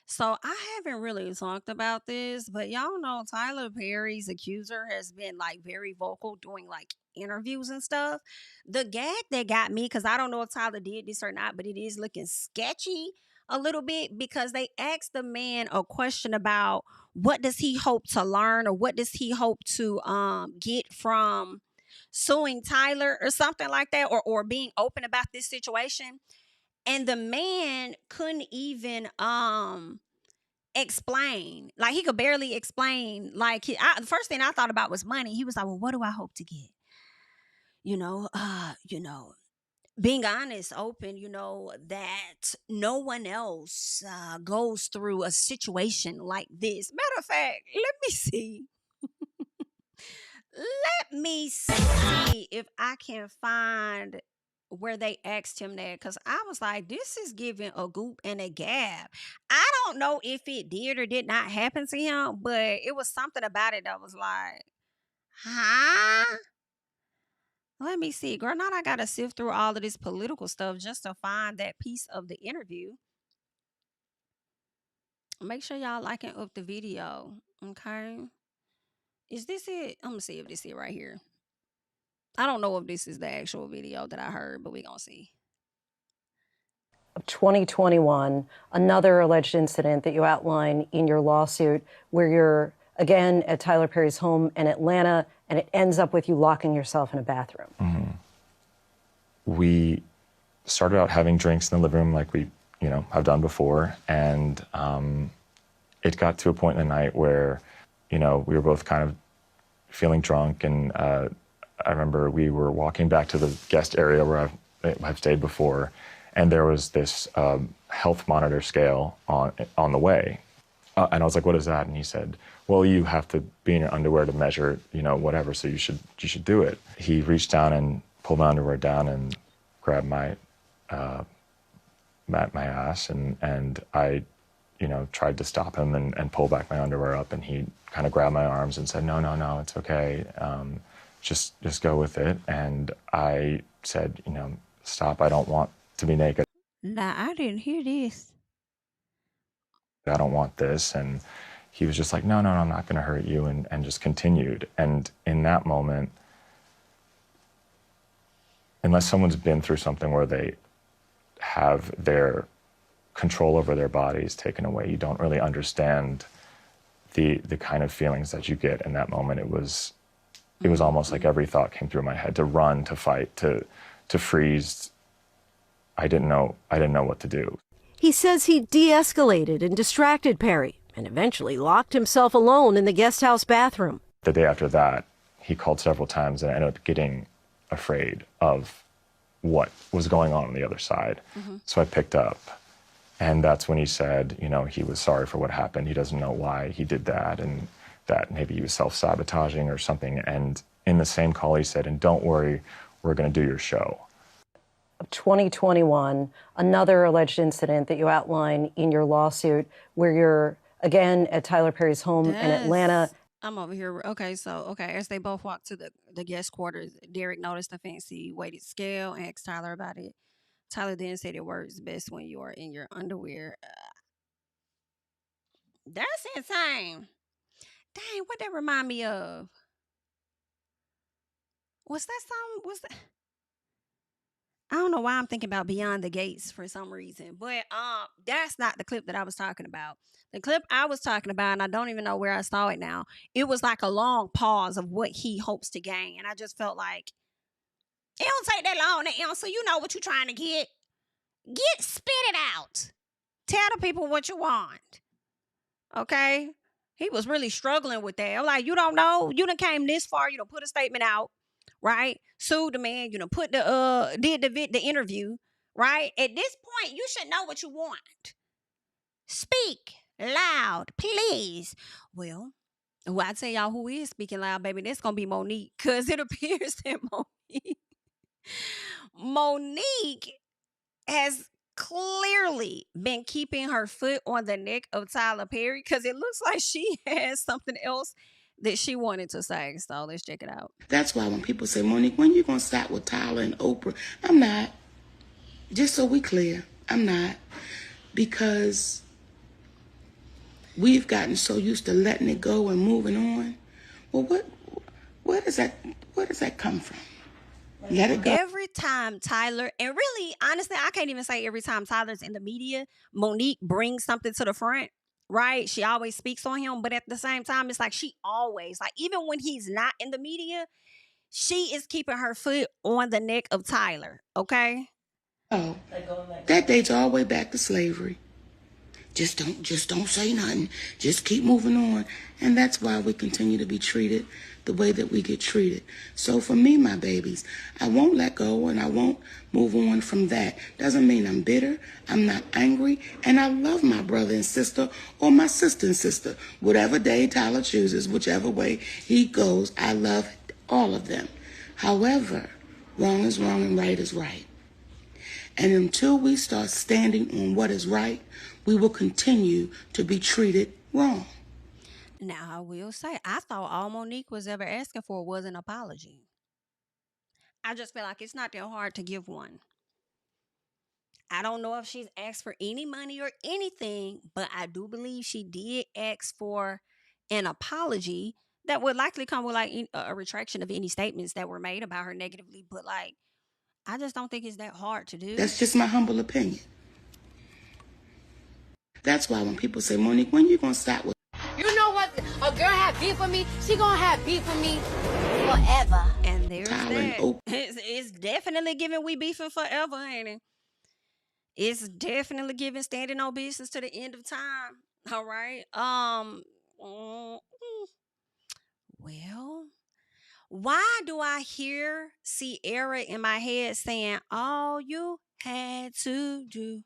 So I haven't really talked about this, but y'all know Tyler Perry's accuser has been like very vocal doing like interviews and stuff. The gag that got me, because I don't know if Tyler did this or not, but it is looking sketchy a little bit because they asked the man a question about what does he hope to learn or what does he hope to get from suing Tyler or something like that, or being open about this situation. And the man couldn't even explain. Like he could barely explain. Like the first thing I thought about was money. He was like, "Well, what do I hope to get?" You know, uh, you know, being honest, open, that no one else goes through a situation like this. Matter of fact, let me see if I can find where they asked him that, because I was like, this is giving a goop and a gab. I don't know if it did or did not happen to him, but it was something about it that was like, huh? Let me see. Girl, now I got to sift through all of this political stuff just to find that piece of the interview. Make sure y'all liking up the video. Okay. Is this it? I'm going to see if this is it right here. I don't know if this is the actual video that I heard, but we going to see. 2021, another alleged incident that you outline in your lawsuit where you're again at Tyler Perry's home in Atlanta and it ends up with you locking yourself in a bathroom. Mm-hmm. We started out having drinks in the living room like we, have done before. And it got to a point in the night where, we were both kind of feeling drunk. And I remember we were walking back to the guest area where I've stayed before. And there was this health monitor scale on the way. And I was like, what is that? And he said, well, you have to be in your underwear to measure, whatever. So you should do it. He reached down and pulled my underwear down and grabbed my ass. And I, tried to stop him and pull back my underwear up. And he kind of grabbed my arms and said, no, it's okay. Just go with it. And I said, stop. I don't want to be naked. Nah, I didn't hear this. I don't want this. And he was just like, no, I'm not going to hurt you, and just continued. And in that moment, unless someone's been through something where they have their control over their bodies taken away, you don't really understand the kind of feelings that you get in that moment. It was almost like every thought came through my head: to run, to fight, to freeze. I didn't know what to do. He says he de-escalated and distracted Perry and eventually locked himself alone in the guest house bathroom. The day after that, he called several times, and I ended up getting afraid of what was going on the other side. Mm-hmm. So I picked up, and that's when he said, he was sorry for what happened. He doesn't know why he did that, and that maybe he was self-sabotaging or something. And in the same call, he said, and don't worry, we're going to do your show. 2021, another alleged incident that you outline in your lawsuit where you're again at Tyler Perry's home in Atlanta. I'm over here. Okay, as they both walked to the guest quarters, Derek noticed a fancy weighted scale and asked Tyler about it. Tyler then said it works best when you are in your underwear. That's insane. Dang, what that remind me of? Was that something? Was that? I don't know why I'm thinking about Beyond the Gates for some reason, but that's not the clip that I was talking about. The clip I was talking about, and I don't even know where I saw it now, it was like a long pause of what he hopes to gain, and I just felt like it don't take that long to answer. You know what you're trying to get. Spit it out. Tell the people what you want. Okay? He was really struggling with that. I'm like, you don't know? You done came this far. You done put a statement out. Right? Sued the man, put did the interview, right? At this point, you should know what you want. Speak loud, please. Well, I tell y'all who is speaking loud, baby. That's gonna be Monique, because it appears that Monique has clearly been keeping her foot on the neck of Tyler Perry, because it looks like she has something else that she wanted to say. So let's check it out. That's why when people say, Monique, when you going to stop with Tyler and Oprah? I'm not. Just so we clear, I'm not. Because we've gotten so used to letting it go and moving on. Well, where does that come from? Let it go. Every time Tyler, and really, honestly, I can't even say every time Tyler's in the media, Monique brings something to the front. Right? She always speaks on him, but at the same time, it's like she always, like, even when he's not in the media, she is keeping her foot on the neck of Tyler. Okay? Oh, that dates all the way back to slavery. Just don't say nothing. Just keep moving on. And that's why we continue to be treated the way that we get treated. So for me, my babies, I won't let go and I won't move on from that. Doesn't mean I'm bitter. I'm not angry. And I love my brother and sister, or my sister and sister. Whatever day Tyler chooses, whichever way he goes, I love all of them. However, wrong is wrong and right is right. And until we start standing on what is right, we will continue to be treated wrong. Now, I will say, I thought all Monique was ever asking for was an apology. I just feel like it's not that hard to give one. I don't know if she's asked for any money or anything, but I do believe she did ask for an apology that would likely come with like a retraction of any statements that were made about her negatively. But like, I just don't think it's that hard to do. That's just my humble opinion. That's why when people say, Monique, when you gonna stop with? You know what? A girl have beef with me, she gonna have beef with me forever. And there's Tyler and that. Oak. It's definitely giving we beefing forever, ain't it? It's definitely giving standing on business to the end of time. All right. Mm, well, why do I hear Sierra in my head saying, all you had to do,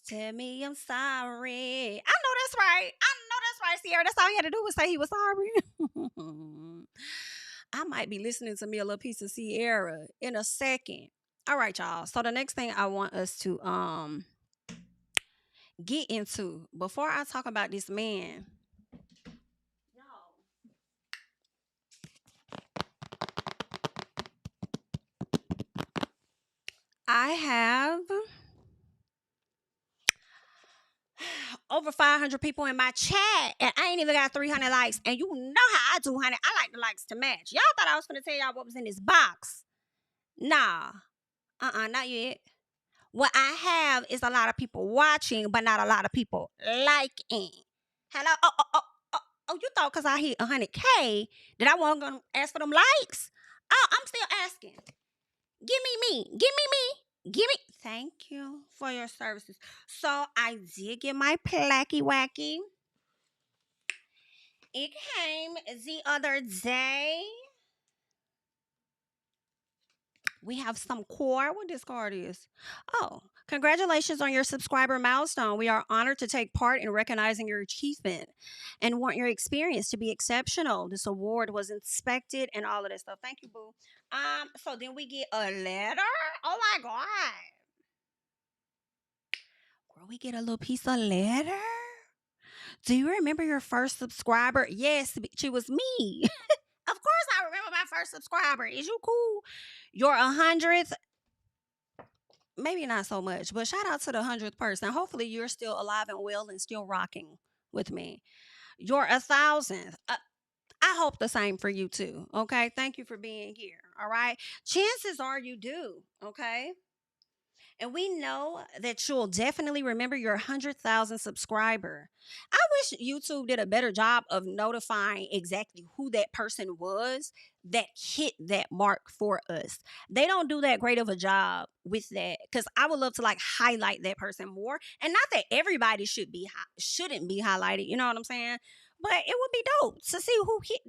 tell me I'm sorry. I know that's right. I know that's right, Sierra. That's all he had to do was say he was sorry. I might be listening to me a little piece of Sierra in a second. All right, y'all. So the next thing I want us to get into before I talk about this man. I have over 500 people in my chat, and I ain't even got 300 likes. And you know how I do, honey. I like the likes to match. Y'all thought I was going to tell y'all what was in this box. Nah. Not yet. What I have is a lot of people watching, but not a lot of people liking. Hello? Oh, you thought because I hit 100K that I wasn't going to ask for them likes? Oh, I'm still asking. Give me. Thank you for your services. So I did get my placky wacky. It came the other day. We have some core. What this card is? Oh, congratulations on your subscriber milestone. We are honored to take part in recognizing your achievement and want your experience to be exceptional. This award was inspected and all of that stuff. Thank you, boo. So then we get a letter. Oh my God. Girl, we get a little piece of letter. Do you remember your first subscriber? Yes, she was me. Of course I remember my first subscriber. Is you cool? Your 100th, maybe not so much, but shout out to the 100th person. Hopefully you're still alive and well and still rocking with me. Your 1,000th. I hope the same for you too. Okay. Thank you for being here. All right. Chances are you do. Okay. And we know that you'll definitely remember your 100,000 subscriber. I wish YouTube did a better job of notifying exactly who that person was that hit that mark for us. They don't do that great of a job with that, because I would love to like highlight that person more. And not that everybody shouldn't be highlighted. You know what I'm saying? But it would be dope to see who hit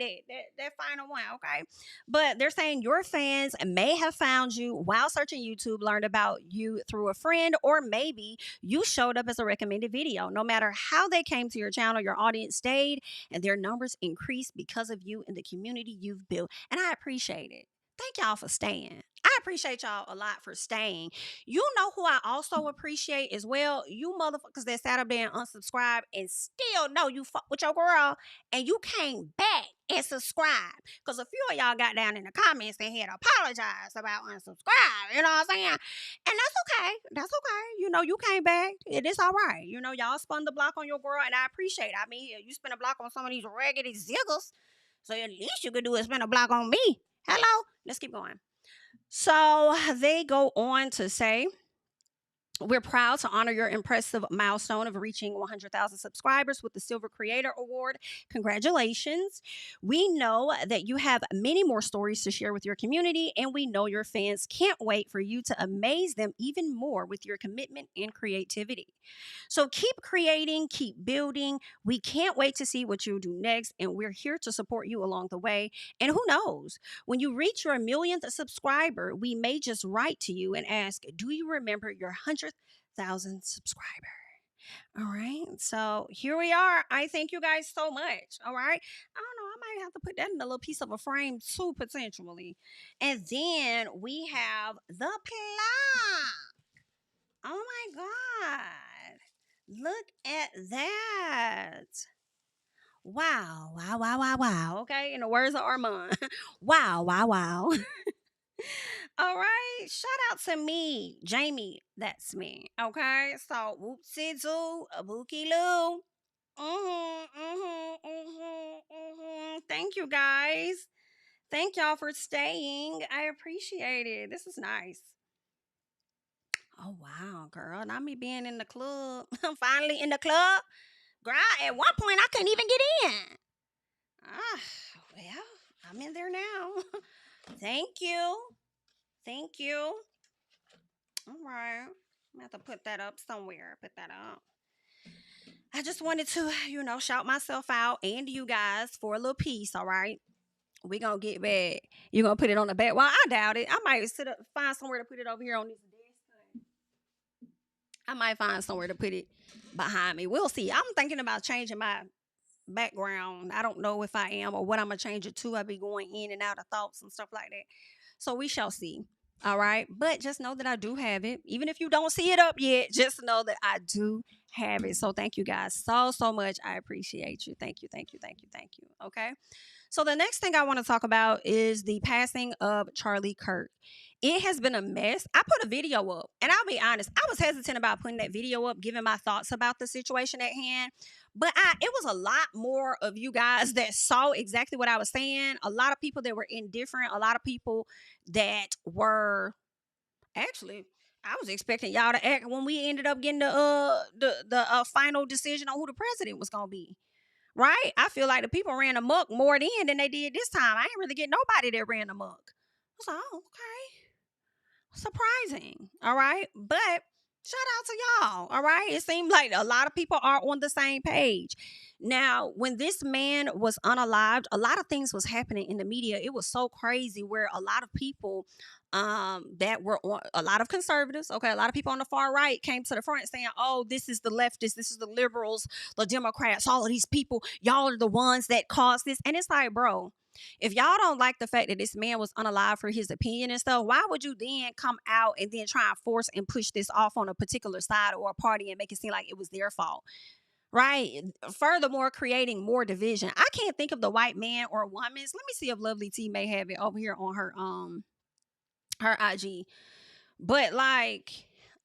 that final one, okay? But they're saying your fans may have found you while searching YouTube, learned about you through a friend, or maybe you showed up as a recommended video. No matter how they came to your channel, your audience stayed and their numbers increased because of you and the community you've built. And I appreciate it. Thank y'all for staying. I appreciate y'all a lot for staying. You know who I also appreciate as well? You motherfuckers that sat up there and unsubscribed and still know you fuck with your girl and you came back and subscribed. Because a few of y'all got down in the comments and had apologized about unsubscribe. You know what I'm saying? And that's okay. That's okay. You know, you came back. It is all right. You know, y'all spun the block on your girl and I appreciate it. I mean, you spin a block on some of these raggedy ziggers. So at least you could do is spin a block on me. Hello? Let's keep going. So they go on to say, we're proud to honor your impressive milestone of reaching 100,000 subscribers with the Silver Creator Award. Congratulations. We know that you have many more stories to share with your community, and we know your fans can't wait for you to amaze them even more with your commitment and creativity. So keep creating, keep building. We can't wait to see what you'll do next, and we're here to support you along the way. And who knows, when you reach your millionth subscriber, we may just write to you and ask, do you remember your 100,000 subscriber? All right. So here we are. I thank you guys so much. All right. I don't know. I might have to put that in a little piece of a frame too, potentially. And then we have the plaque. Oh my God. Look at that. Wow. Wow, wow, wow, wow. Okay. In the words of Armand. Wow, wow, wow. All right. Shout out to me, Jami. That's me. Okay. So whoopsie doo, a bookie loo. Thank you guys. Thank y'all for staying. I appreciate it. This is nice. Oh wow, girl. Not me being in the club. I'm finally in the club. Girl, at one point I couldn't even get in. Ah, well, I'm in there now. Thank you. Thank you. All right. I'm gonna have to put that up somewhere. Put that up. I just wanted to, shout myself out and you guys for a little piece, all right? We gonna get back. You gonna put it on the back? Well, I doubt it. I might find somewhere to put it over here on this desk. I might find somewhere to put it behind me. We'll see. I'm thinking about changing my background. I don't know if I am or what I'm gonna change it to. I'll be going in and out of thoughts and stuff like that. So we shall see. All right. But just know that I do have it. Even if you don't see it up yet, just know that I do have it. So thank you guys so much. I appreciate you. Thank you. Thank you. Thank you. Thank you. Okay. So the next thing I want to talk about is the passing of Charlie Kirk. It has been a mess. I put a video up, and I'll be honest, I was hesitant about putting that video up, giving my thoughts about the situation at hand. But it was a lot more of you guys that saw exactly what I was saying. A lot of people that were indifferent. A lot of people that were actually. I was expecting y'all to act when we ended up getting the final decision on who the president was gonna be. Right? I feel like the people ran amok more then than they did this time. I ain't really get nobody that ran amok. I was like, oh, okay. Surprising. All right. But shout out to y'all. All right. It seemed like a lot of people are on the same page. Now, when this man was unalived, a lot of things was happening in the media. It was so crazy where a lot of people that were on, a lot of conservatives, okay, a lot of people on the far right came to the front saying, oh, this is the leftists, this is the liberals, the Democrats, all of these people, y'all are the ones that caused this. And it's like, bro, if y'all don't like the fact that this man was unalive for his opinion and stuff, why would you then come out and then try and force and push this off on a particular side or a party and make it seem like it was their fault? Right. Furthermore, creating more division. I can't think of the white man or woman's. Let me see if Lovely T may have it over here on her IG. But like,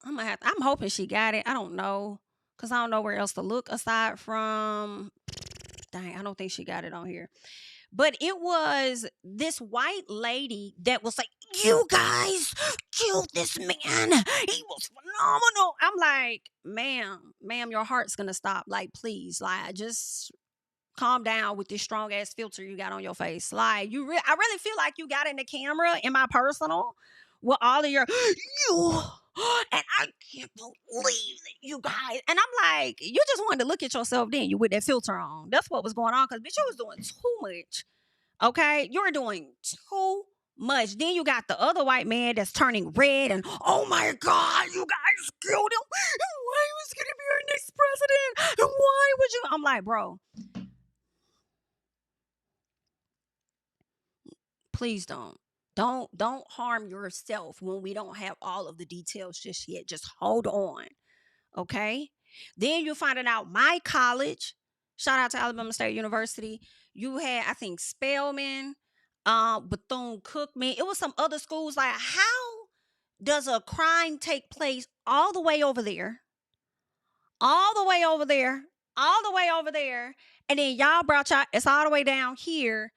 I'm hoping she got it. I don't know. Cause I don't know where else to look aside from dang, I don't think she got it on here. But it was this white lady that was like, you guys killed this man. He was phenomenal. I'm like, ma'am, your heart's gonna stop. Like, please, like, just calm down with this strong ass filter you got on your face. Like, I really feel like you got in the camera in my personal with all of your you. And I can't believe that you guys. And I'm like, you just wanted to look at yourself then. You with that filter on. That's what was going on. Because bitch, you was doing too much. Okay? You were doing too much. Then you got the other white man that's turning red and oh my God, you guys killed him. And why was gonna be our next president? And why would you? I'm like, bro. Please don't. Don't harm yourself when we don't have all of the details just yet. Just hold on. Okay? Then you're finding out my college, shout out to Alabama State University, you had, I think, Spelman, Bethune-Cookman. It was some other schools. Like, how does a crime take place all the way over there? All the way over there. All the way over there. And then y'all brought y'all, it's all the way down here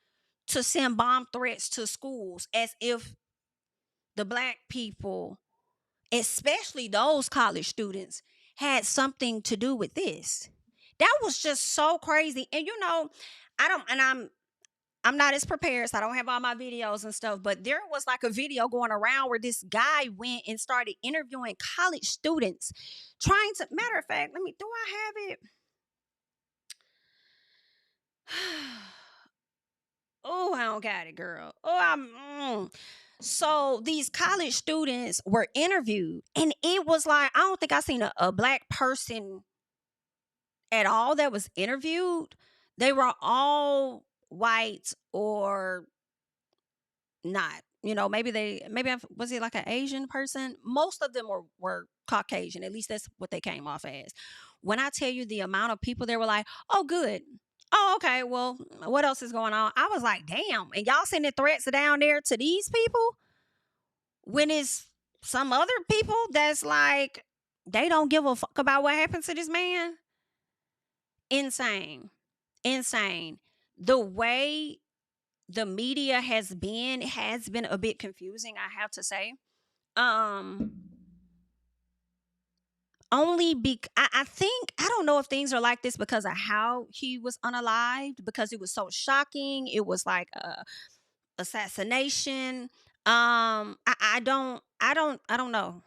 to send bomb threats to schools as if the black people, especially those college students, had something to do with this. That was just so crazy. And I'm not as prepared, so I don't have all my videos and stuff, but there was like a video going around where this guy went and started interviewing college students trying to, matter of fact, do I have it? Oh, I don't got it, girl. So these college students were interviewed, and it was like, I don't think I seen a black person at all that was interviewed. They were all white or not. Maybe was it like an Asian person? Most of them were Caucasian. At least that's what they came off as. When I tell you the amount of people that were like, oh, good. Oh, okay. Well, what else is going on? I was like, damn. And y'all sending threats down there to these people when it's some other people that's like, they don't give a fuck about what happened to this man. Insane. The way the media has been a bit confusing, I have to say. I think, I don't know if things are like this because of how he was unalived, because it was so shocking. It was like a assassination. I don't know.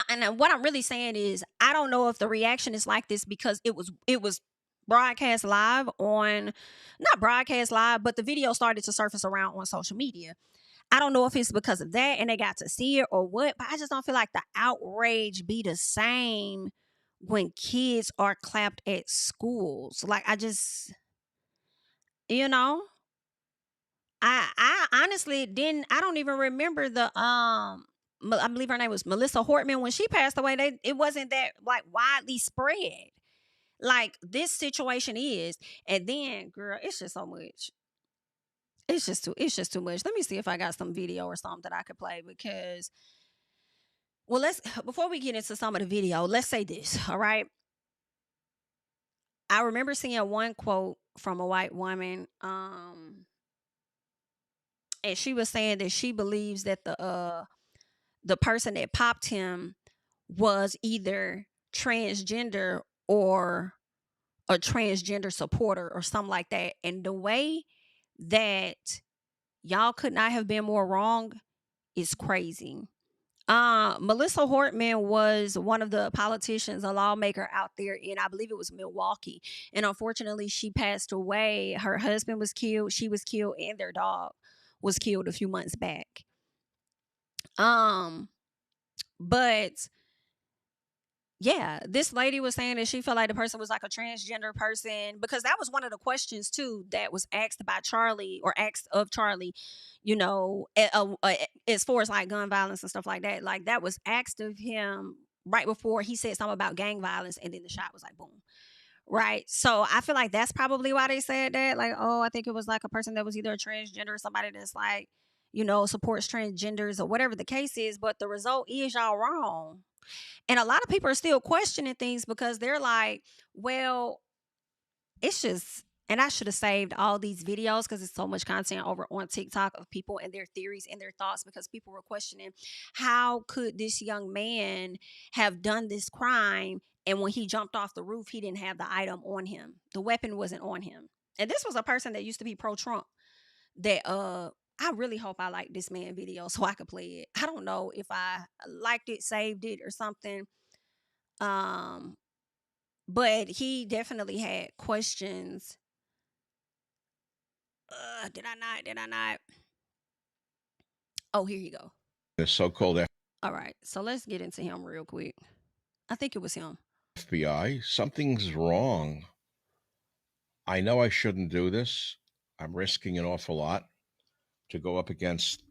And what I'm really saying is, I don't know if the reaction is like this because it was broadcast live on, not broadcast live, but the video started to surface around on social media. I don't know if it's because of that and they got to see it or what, but I just don't feel like the outrage be the same when kids are clapped at schools. Like, I just, you know, I honestly didn't. I don't even remember I believe her name was Melissa Hortman when she passed away. It wasn't that like widely spread like this situation is. And then, girl, it's just so much. It's just too much. Let me see if I got some video or something that I could play because, well, let's before we get into some of the video, let's say this, all right? I remember seeing one quote from a white woman, and she was saying that she believes that the person that popped him was either transgender or a transgender supporter or something like that. And the way that y'all could not have been more wrong is crazy. Melissa Hortman was one of the politicians, a lawmaker out there in, I believe it was Milwaukee. And unfortunately, she passed away. Her husband was killed, she was killed, and their dog was killed a few months back. But yeah, this lady was saying that she felt like the person was like a transgender person because that was one of the questions too that was asked by Charlie or asked of Charlie, you know, as far as like gun violence and stuff like that. Like that was asked of him right before he said something about gang violence, and then the shot was like boom. Right. So I feel like that's probably why they said that. Like, oh, I think it was like a person that was either a transgender or somebody that's like, you know, supports transgenders or whatever the case is. But the result is y'all wrong. And a lot of people are still questioning things because they're like, well, it's just, and I should have saved all these videos because it's so much content over on TikTok of people and their theories and their thoughts because people were questioning how could this young man have done this crime, and when he jumped off the roof, he didn't have the item on him. The weapon wasn't on him. And this was a person that used to be pro-Trump that I really hope I like this man video so I could play it. I don't know if I liked it, saved it or something. But he definitely had questions. Did I not? Did I not? Oh, here you go. The so-called All right. So let's get into him real quick. I think it was him. FBI, something's wrong. I know I shouldn't do this. I'm risking an awful lot to go up against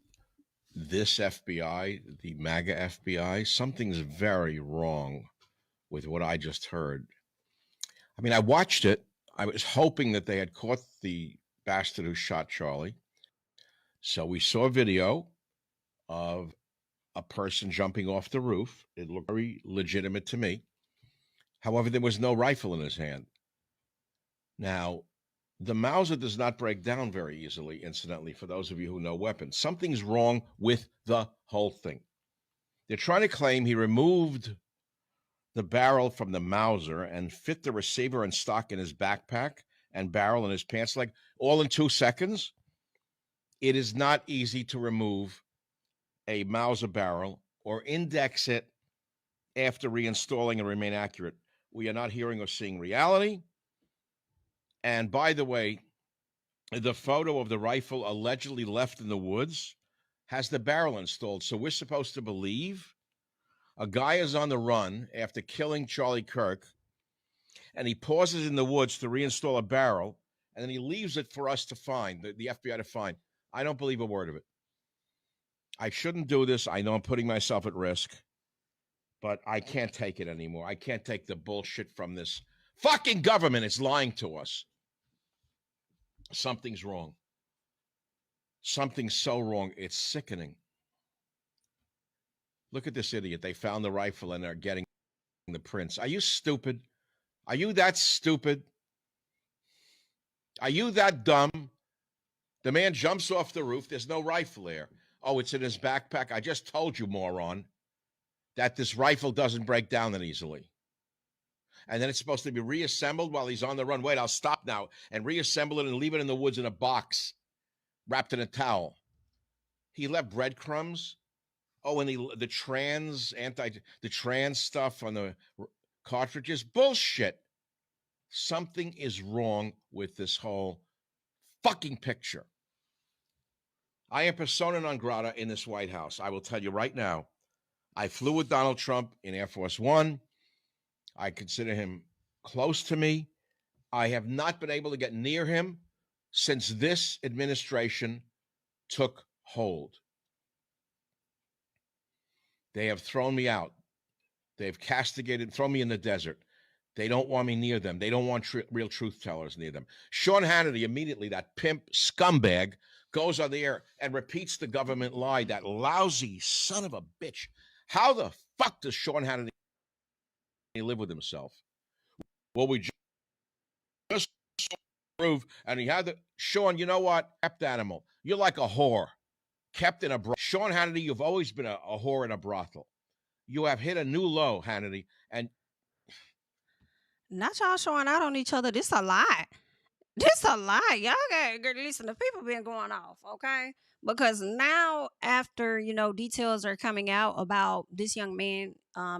this FBI, the MAGA FBI. Something's very wrong with what I just heard. I mean, I watched it. I was hoping that they had caught the bastard who shot Charlie. So we saw a video of a person jumping off the roof. It looked very legitimate to me. However, there was no rifle in his hand. Now, the Mauser does not break down very easily, incidentally, for those of you who know weapons. Something's wrong with the whole thing. They're trying to claim he removed the barrel from the Mauser and fit the receiver and stock in his backpack and barrel in his pants leg, all in 2 seconds. It is not easy to remove a Mauser barrel or index it after reinstalling and remain accurate. We are not hearing or seeing reality. And by the way, the photo of the rifle allegedly left in the woods has the barrel installed. So we're supposed to believe a guy is on the run after killing Charlie Kirk, and he pauses in the woods to reinstall a barrel, and then he leaves it for us to find, the FBI to find. I don't believe a word of it. I shouldn't do this. I know I'm putting myself at risk, but I can't take it anymore. I can't take the bullshit from this fucking government. It's lying to us. Something's wrong. Something's so wrong. It's sickening. Look at this idiot. They found the rifle and they're getting the prints. Are you stupid? Are you that stupid? Are you that dumb? The man jumps off the roof. There's no rifle there. Oh, it's in his backpack. I just told you, moron. that this rifle doesn't break down that easily. And then it's supposed to be reassembled while he's on the run. Wait, I'll stop now and reassemble it and leave it in the woods in a box wrapped in a towel. He left breadcrumbs. Oh, and the trans stuff on the cartridges. Bullshit. Something is wrong with this whole fucking picture. I am persona non grata in this White House. I will tell you right now. I flew with Donald Trump in Air Force One. I consider him close to me. I have not been able to get near him since this administration took hold. They have thrown me out. They've castigated, thrown me in the desert. They don't want me near them. They don't want real truth tellers near them. Sean Hannity, immediately, that pimp scumbag, goes on the air and repeats the government lie, that lousy son of a bitch. How the fuck does Sean Hannity live with himself? Well, we just prove, and he had the, Sean, you know what? Kept animal. You're like a whore. Kept in a brothel. Sean Hannity, you've always been a whore in a brothel. You have hit a new low, Hannity, and not y'all showing out on each other. This a lie. This a lie. Y'all got listen. The people been going off, okay? Because now, after details are coming out about this young man.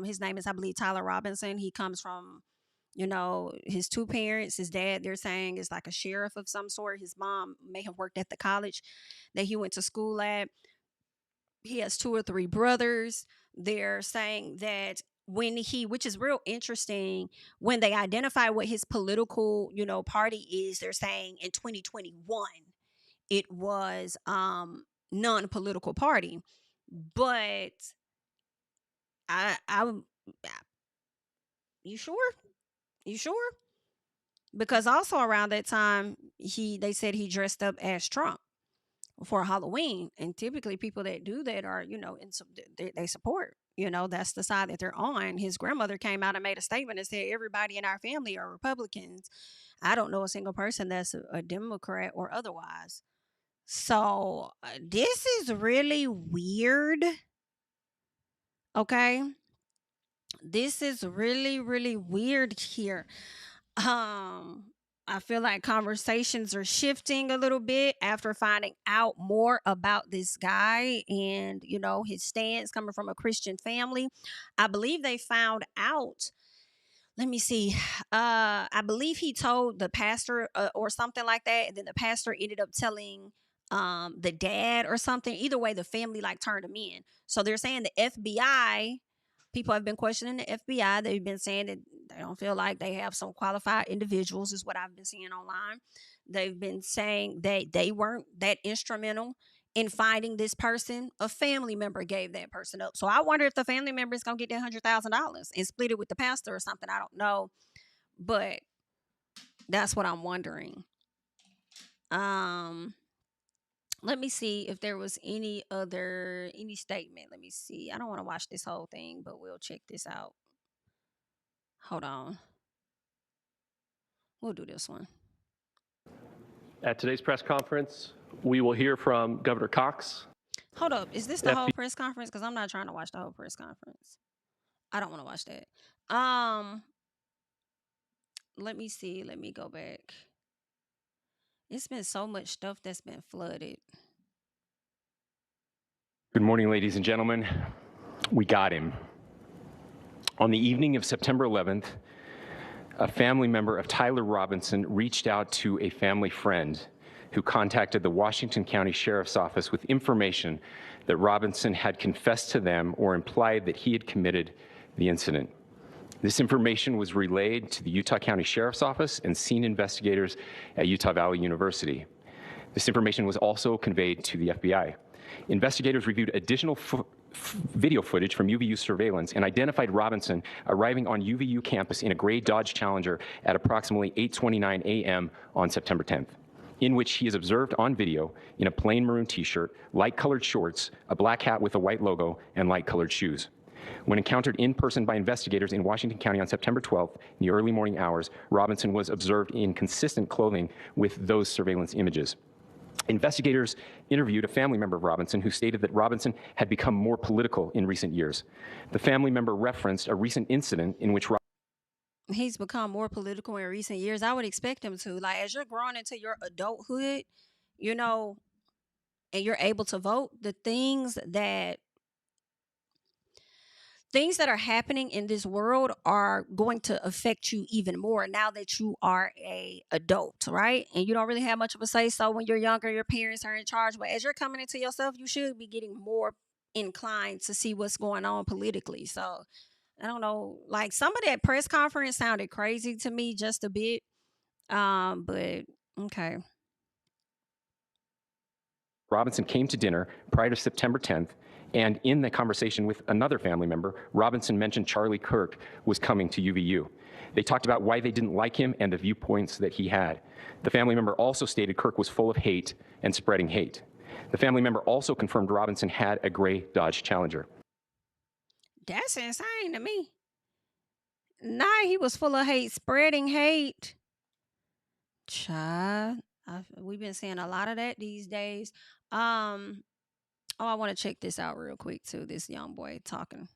His name is, I believe, Tyler Robinson. He comes from, his two parents. His dad, they're saying, is like a sheriff of some sort. His mom may have worked at the college that he went to school at. He has 2 or 3 brothers. They're saying that which is real interesting, when they identify what his political, party is, they're saying in 2021, it was non-political party. But you sure? You sure? Because also around that time, they said he dressed up as Trump for Halloween, and typically people that do that are, they support. That's the side that they're on. His grandmother came out and made a statement and said, everybody in our family are Republicans. I don't know a single person that's a Democrat or otherwise. So this is really weird. Okay. This is really, really weird here. I feel like conversations are shifting a little bit after finding out more about this guy and, his stance, coming from a Christian family. I believe they found out. Let me see. I believe he told the pastor or something like that. And then the pastor ended up telling the dad or something. Either way, the family turned him in. So they're saying the FBI, people have been questioning the FBI. They've been saying that they don't feel like they have some qualified individuals, is what I've been seeing online. They've been saying that they weren't that instrumental in finding this person. A family member gave that person up. So I wonder if the family member is going to get that $100,000 and split it with the pastor or something. I don't know. But that's what I'm wondering. Let me see if there was any statement. Let me see. I don't want to watch this whole thing, but we'll check this out. Hold on. We'll do this one. At today's press conference, we will hear from Governor Cox. Hold up. Is this the whole press conference? Because I'm not trying to watch the whole press conference. I don't want to watch that. Let me see. Let me go back. It's been so much stuff that's been flooded. Good morning, ladies and gentlemen. We got him. On the evening of September 11th, a family member of Tyler Robinson reached out to a family friend who contacted the Washington County Sheriff's Office with information that Robinson had confessed to them or implied that he had committed the incident. This information was relayed to the Utah County Sheriff's Office and scene investigators at Utah Valley University. This information was also conveyed to the FBI. Investigators reviewed additional video footage from UVU surveillance and identified Robinson arriving on UVU campus in a gray Dodge Challenger at approximately 8:29 a.m. on September 10th, in which he is observed on video in a plain maroon t-shirt, light-colored shorts, a black hat with a white logo, and light-colored shoes. When encountered in person by investigators in Washington County on September 12th, in the early morning hours, Robinson was observed in consistent clothing with those surveillance images. Investigators interviewed a family member of Robinson who stated that Robinson had become more political in recent years. The family member referenced a recent incident in which He's become more political in recent years. I would expect him to. Like, as you're growing into your adulthood, you know, and you're able to vote, the things that are happening in this world are going to affect you even more now that you are a adult, right? And you don't really have much of a say so when you're younger, your parents are in charge. But as you're coming into yourself, you should be getting more inclined to see what's going on politically. So I don't know, like some of that press conference sounded crazy to me just a bit. But okay. Robinson came to dinner prior to September 10th, and in the conversation with another family member, Robinson mentioned Charlie Kirk was coming to UVU. They talked about why they didn't like him and the viewpoints that he had. The family member also stated Kirk was full of hate and spreading hate. The family member also confirmed Robinson had a gray Dodge Challenger. That's insane to me. Nah, he was full of hate, spreading hate. Child, we've been seeing a lot of that these days. Oh, I want to check this out real quick too. This young boy talking.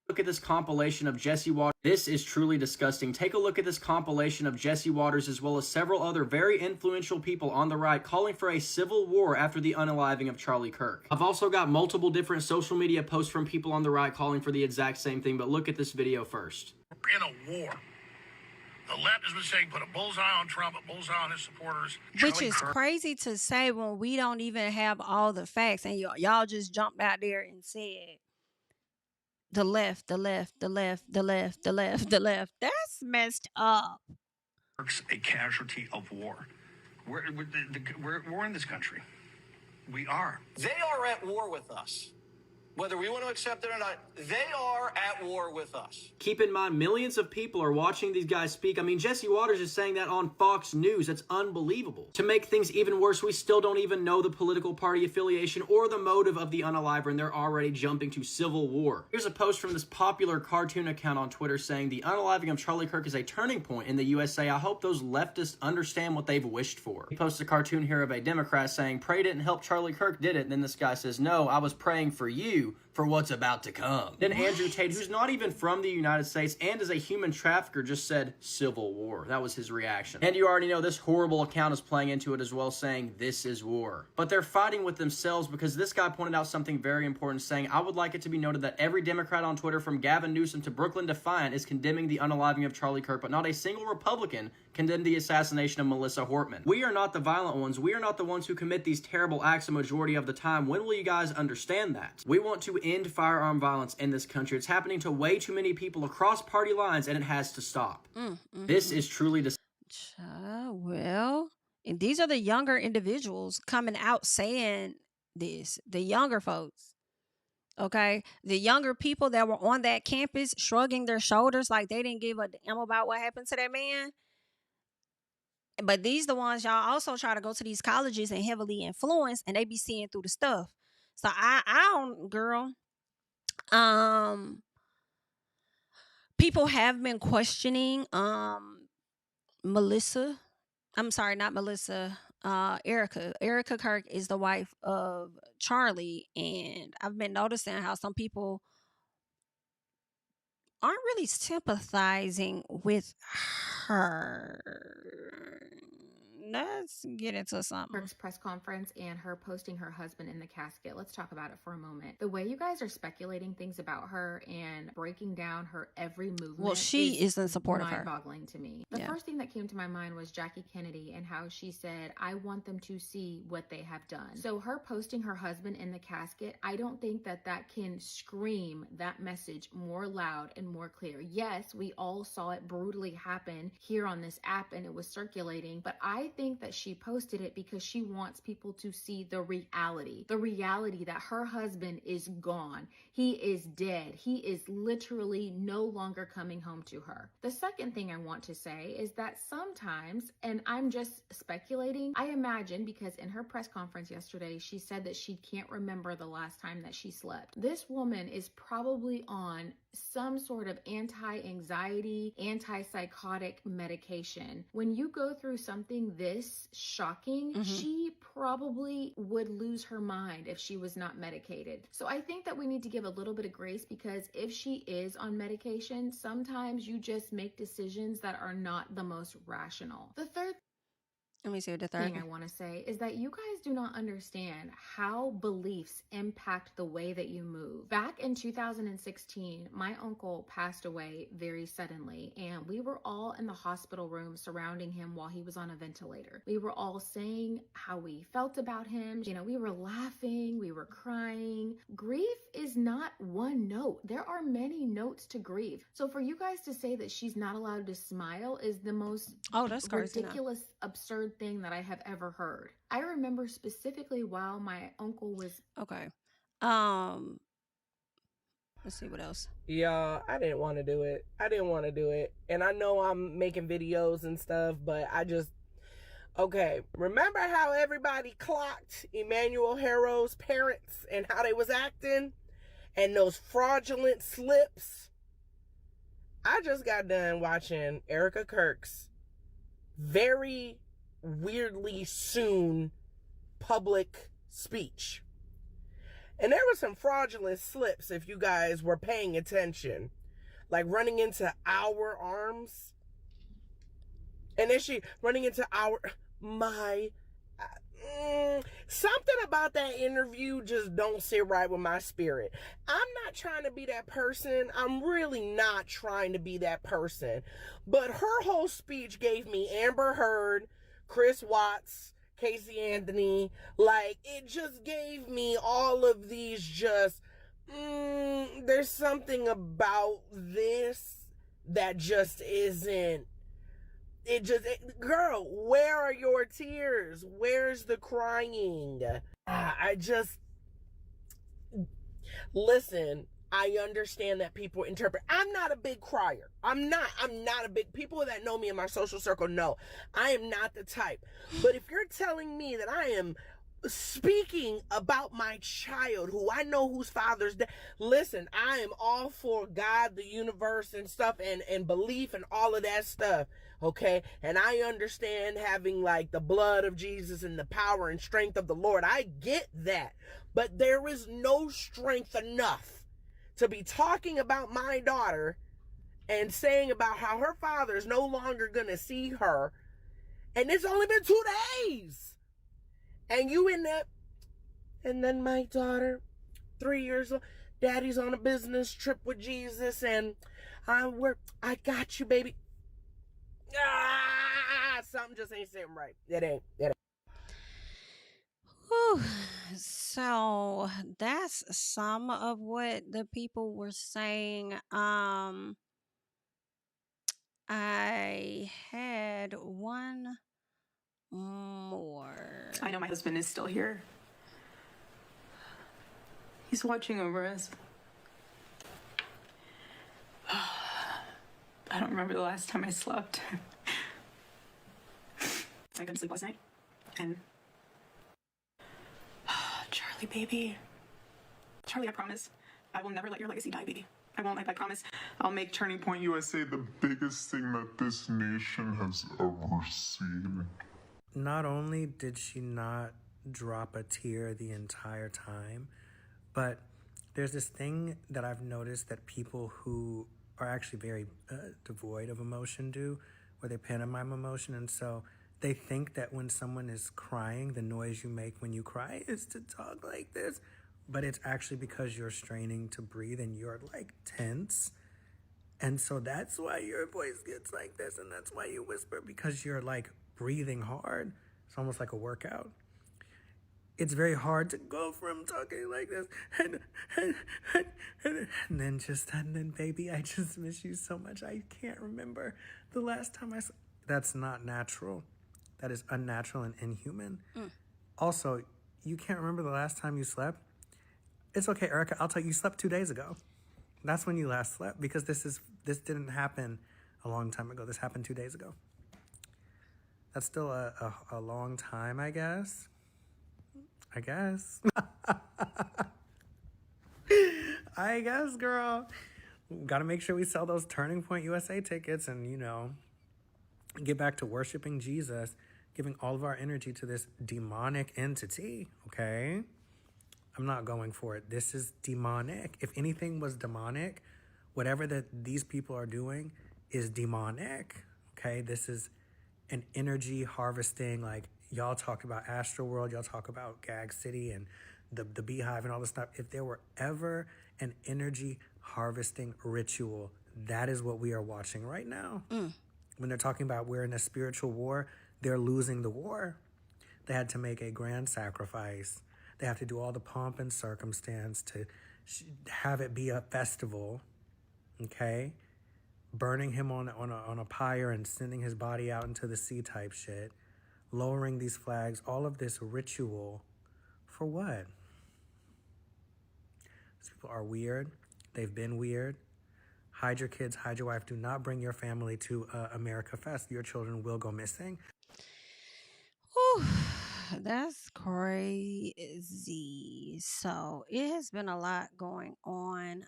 Look at this compilation of Jesse Waters. This is truly disgusting. Take a look at this compilation of Jesse Waters as well as several other very influential people on the right calling for a civil war after the unaliving of Charlie Kirk. I've also got multiple different social media posts from people on the right calling for the exact same thing, but look at this video first. We're in a war. The left has been saying put a bullseye on Trump, a bullseye on his supporters. Which is crazy to say when we don't even have all the facts. And y'all just jumped out there and said, the left, the left, the left, the left, the left, the left. That's messed up. A casualty of war. We're in this country. We are. They are at war with us. Whether we want to accept it or not, they are at war with us. Keep in mind, millions of people are watching these guys speak. I mean, Jesse Waters is saying that on Fox News. That's unbelievable. To make things even worse, we still don't even know the political party affiliation or the motive of the unaliver, and they're already jumping to civil war. Here's a post from this popular cartoon account on Twitter saying, the unaliving of Charlie Kirk is a turning point in the USA. I hope those leftists understand what they've wished for. He posts a cartoon here of a Democrat saying, pray didn't help Charlie Kirk, did it? And then this guy says, no, I was praying for you for what's about to come. Then Andrew Tate, who's not even from the United States and is a human trafficker, just said civil war. That was his reaction. And you already know this horrible account is playing into it as well, saying this is war. But they're fighting with themselves because this guy pointed out something very important, saying, I would like it to be noted that every Democrat on Twitter from Gavin Newsom to Brooklyn Defiant is condemning the unaliving of Charlie Kirk, but not a single Republican condemned the assassination of Melissa Hortman. We are not the violent ones. We are not the ones who commit these terrible acts a majority of the time. When will you guys understand that? We want to end firearm violence in this country. It's happening to way too many people across party lines, and it has to stop. This is truly well, and these are the younger individuals coming out saying this, the younger folks. Okay, the younger people that were on that campus shrugging their shoulders like they didn't give a damn about what happened to that man. But these the ones y'all also try to go to these colleges and heavily influence, and they be seeing through the stuff. So I don't, girl. People have been questioning Melissa. I'm sorry, not Melissa. Erica. Erica Kirk is the wife of Charlie, and I've been noticing how some people aren't really sympathizing with her. Let's get into something. Kirk's press conference and her posting her husband in the casket. Let's talk about it for a moment. The way you guys are speculating things about her and breaking down her every movement. Well, she is in support of her. Mind-boggling to me. The first thing that came to my mind was Jackie Kennedy and how she said, I want them to see what they have done. So her posting her husband in the casket, I don't think that that can scream that message more loud and more clear. Yes, we all saw it brutally happen here on this app and it was circulating, but I think that she posted it because she wants people to see the reality that her husband is gone. He is dead. He is literally no longer coming home to her. The second thing I want to say is that sometimes, and I'm just speculating, I imagine because in her press conference yesterday, she said that she can't remember the last time that she slept. This woman is probably on some sort of anti-anxiety, antipsychotic medication. When you go through something this shocking, she probably would lose her mind if she was not medicated. So I think that we need to give a little bit of grace, because if she is on medication, sometimes you just make decisions that are not the most rational. The third Let me see what the third thing I want to say is that you guys do not understand how beliefs impact the way that you move. Back in 2016, my uncle passed away very suddenly, and we were all in the hospital room surrounding him while he was on a ventilator. We were all saying how we felt about him. You know, we were laughing, we were crying. Grief is not one note. There are many notes to grief. So for you guys to say that she's not allowed to smile is the most ridiculous, absurd thing that I have ever heard. I remember specifically while my uncle was let's see what else. Yeah, I didn't want to do it. And I know I'm making videos and stuff, but okay, remember how everybody clocked Emmanuel Harrow's parents and how they was acting and those fraudulent slips? I just got done watching Erica Kirk's very weirdly soon public speech. And there were some fraudulent slips if you guys were paying attention. Like running into our arms. And then she running into something about that interview just don't sit right with my spirit. I'm not trying to be that person. I'm really not trying to be that person. But her whole speech gave me Amber Heard, Chris Watts, Casey Anthony. Like, it just gave me all of these just, there's something about this that just isn't. Girl, where are your tears? Where's the crying? Listen, I understand that people interpret. I'm not a big crier. I'm not a big, people that know me in my social circle know I am not the type. But if you're telling me that I am speaking about my child who I know whose father's dead, listen, I am all for God, the universe and stuff, and belief and all of that stuff, okay? And I understand having like the blood of Jesus and the power and strength of the Lord. I get that. But there is no strength enough to be talking about my daughter and saying about how her father is no longer gonna see her, and it's only been 2 days. And you in that, and then my daughter, 3 years old, daddy's on a business trip with Jesus, and I got you, baby. Something just ain't sitting right. It ain't. Whew. So that's some of what the people were saying. I had one more. I know my husband is still here. He's watching over us. I don't remember the last time I slept. I couldn't sleep last night. And Charlie, baby. Charlie, I promise I will never let your legacy die, baby. I won't. I promise. I'll make Turning Point USA the biggest thing that this nation has ever seen. Not only did she not drop a tear the entire time, but there's this thing that I've noticed that people who are actually very devoid of emotion do, where they pantomime emotion. And so they think that when someone is crying, the noise you make when you cry is to talk like this. But it's actually because you're straining to breathe and you're like tense. And so that's why your voice gets like this, and that's why you whisper, because you're like breathing hard. It's almost like a workout. It's very hard to go from talking like this and then baby, I just miss you so much. I can't remember the last time I slept. That's not natural. That is unnatural and inhuman. Also, you can't remember the last time you slept? It's okay, Erica. I'll tell you, you slept 2 days ago. That's when you last slept, because this didn't happen a long time ago. This happened 2 days ago. That's still a long time, I guess. I guess, girl. got to make sure we sell those Turning Point USA tickets and, get back to worshiping Jesus, giving all of our energy to this demonic entity, okay? I'm not going for it. This is demonic. If anything was demonic, whatever that these people are doing is demonic, okay? This is an energy harvesting, like y'all talk about Astroworld, y'all talk about Gag City and the Beehive and all this stuff. If there were ever an energy harvesting ritual, that is what we are watching right now. When they're talking about we're in a spiritual war, they're losing the war. They had to make a grand sacrifice. They have to do all the pomp and circumstance to have it be a festival, okay? Burning him on a pyre and sending his body out into the sea type shit. Lowering these flags, all of this ritual. For what? These people are weird. They've been weird. Hide your kids, hide your wife. Do not bring your family to America Fest. Your children will go missing. Whew, that's crazy. So it has been a lot going on.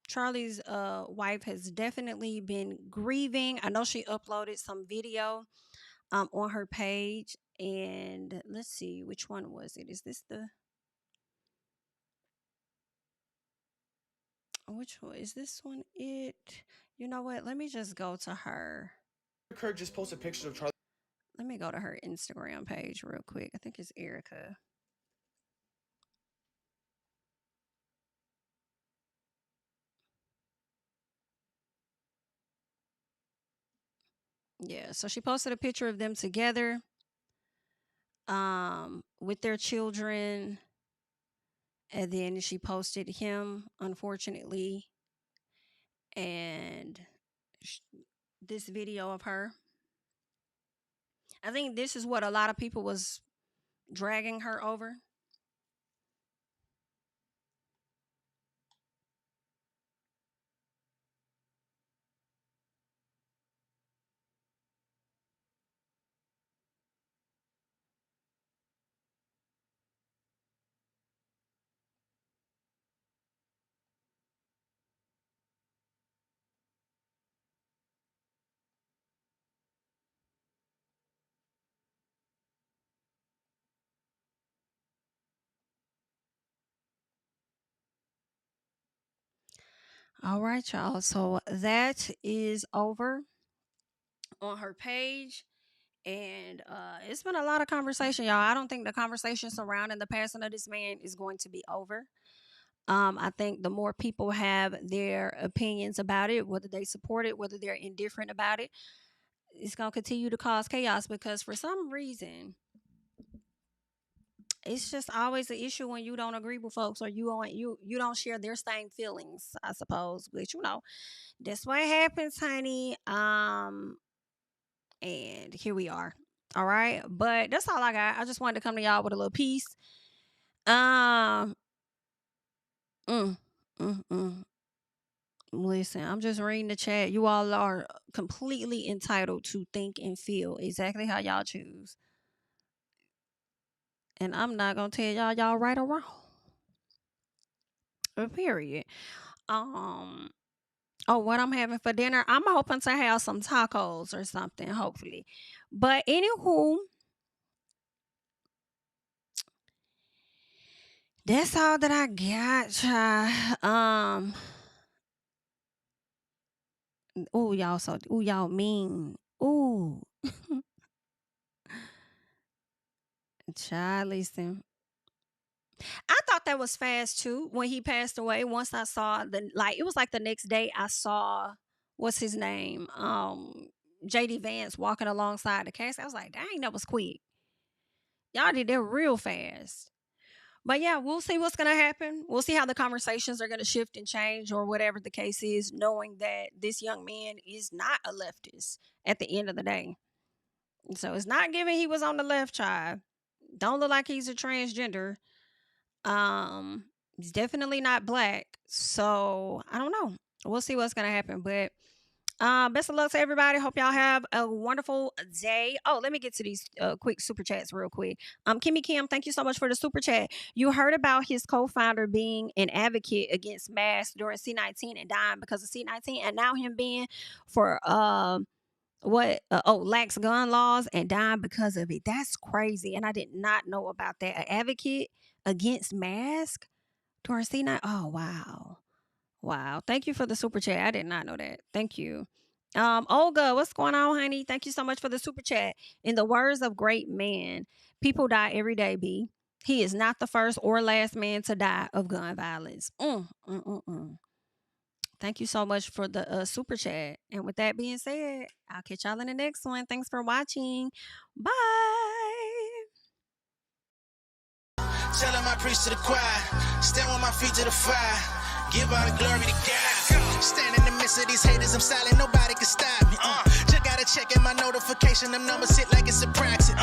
Charlie's wife has definitely been grieving. I know she uploaded some video on her page, and let's see, which one was it? Is this the which one is this one? You know what? Let me just go to her. Kirk just posted pictures of Charlie. Let me go to her Instagram page real quick. I think it's Erica. Yeah, so she posted a picture of them together with their children, and then she posted him, unfortunately, and this video of her. I think this is what a lot of people was dragging her over. All right, y'all. So that is over on her page. And it's been a lot of conversation, y'all. I don't think the conversation surrounding the passing of this man is going to be over. I think the more people have their opinions about it, whether they support it, whether they're indifferent about it, it's going to continue to cause chaos, because for some reason, it's just always an issue when you don't agree with folks, or you don't share their same feelings, I suppose. But that's what happens, honey. And here we are. All right, but that's all I got. I just wanted to come to y'all with a little piece. Um, mm, mm, mm. Listen, I'm just reading the chat. You all are completely entitled to think and feel exactly how y'all choose, and I'm not gonna tell y'all right or wrong. Period. Oh, what I'm having for dinner? I'm hoping to have some tacos or something, hopefully. But anywho, that's all that I got, child. Oh, y'all mean. Ooh. Child, listen. I thought that was fast too when he passed away. Once I saw it was like the next day I saw, what's his name? JD Vance walking alongside the casket. I was like, dang, that was quick. Y'all did that real fast. But yeah, we'll see what's going to happen. We'll see how the conversations are going to shift and change, or whatever the case is, knowing that this young man is not a leftist at the end of the day. So it's not given he was on the left, child. Don't look like he's a transgender. He's definitely not black. So I don't know. We'll see what's going to happen. But Best of luck to everybody. Hope y'all have a wonderful day. Oh, let me get to these quick super chats real quick. Kimmy Kim, thank you so much for the super chat. You heard about his co-founder being an advocate against masks during C-19 and dying because of C-19, and now him being for lax gun laws and dying because of it. That's crazy, and I did not know about that. An advocate against mask during C-19. Oh wow. Thank you for the super chat. I did not know that. Thank you. Olga, what's going on, honey? Thank you so much for the super chat. In the words of great man, people die every day, B. He is not the first or last man to die of gun violence. Thank you so much for the super chat. And with that being said, I'll catch y'all in the next one. Thanks for watching. Bye. Telling my priest to the choir, stand with my feet to the fire, give all the glory to God. Stand in the midst of these haters, I'm silent, nobody can stop me. Just gotta check in my notification, them numbers hit like it's a praxis.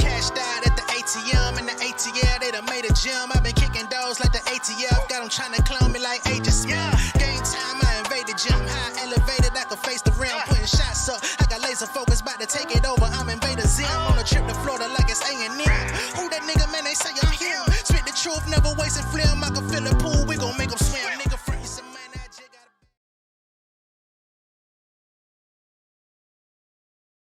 Cashed out at the ATM, and the ATL, they done made a gym. I've been kicking doors like the ATL, got them trying to clone me like Aegis. Game time, I invaded gym, high elevated, I can face the rim, putting shots up. I got laser focus, about to take it over, I'm Invader Zim. On a trip to Florida like it's A&M. Who that nigga, man, they say I'm him. Spit the truth, never wasting film, I can feel it pull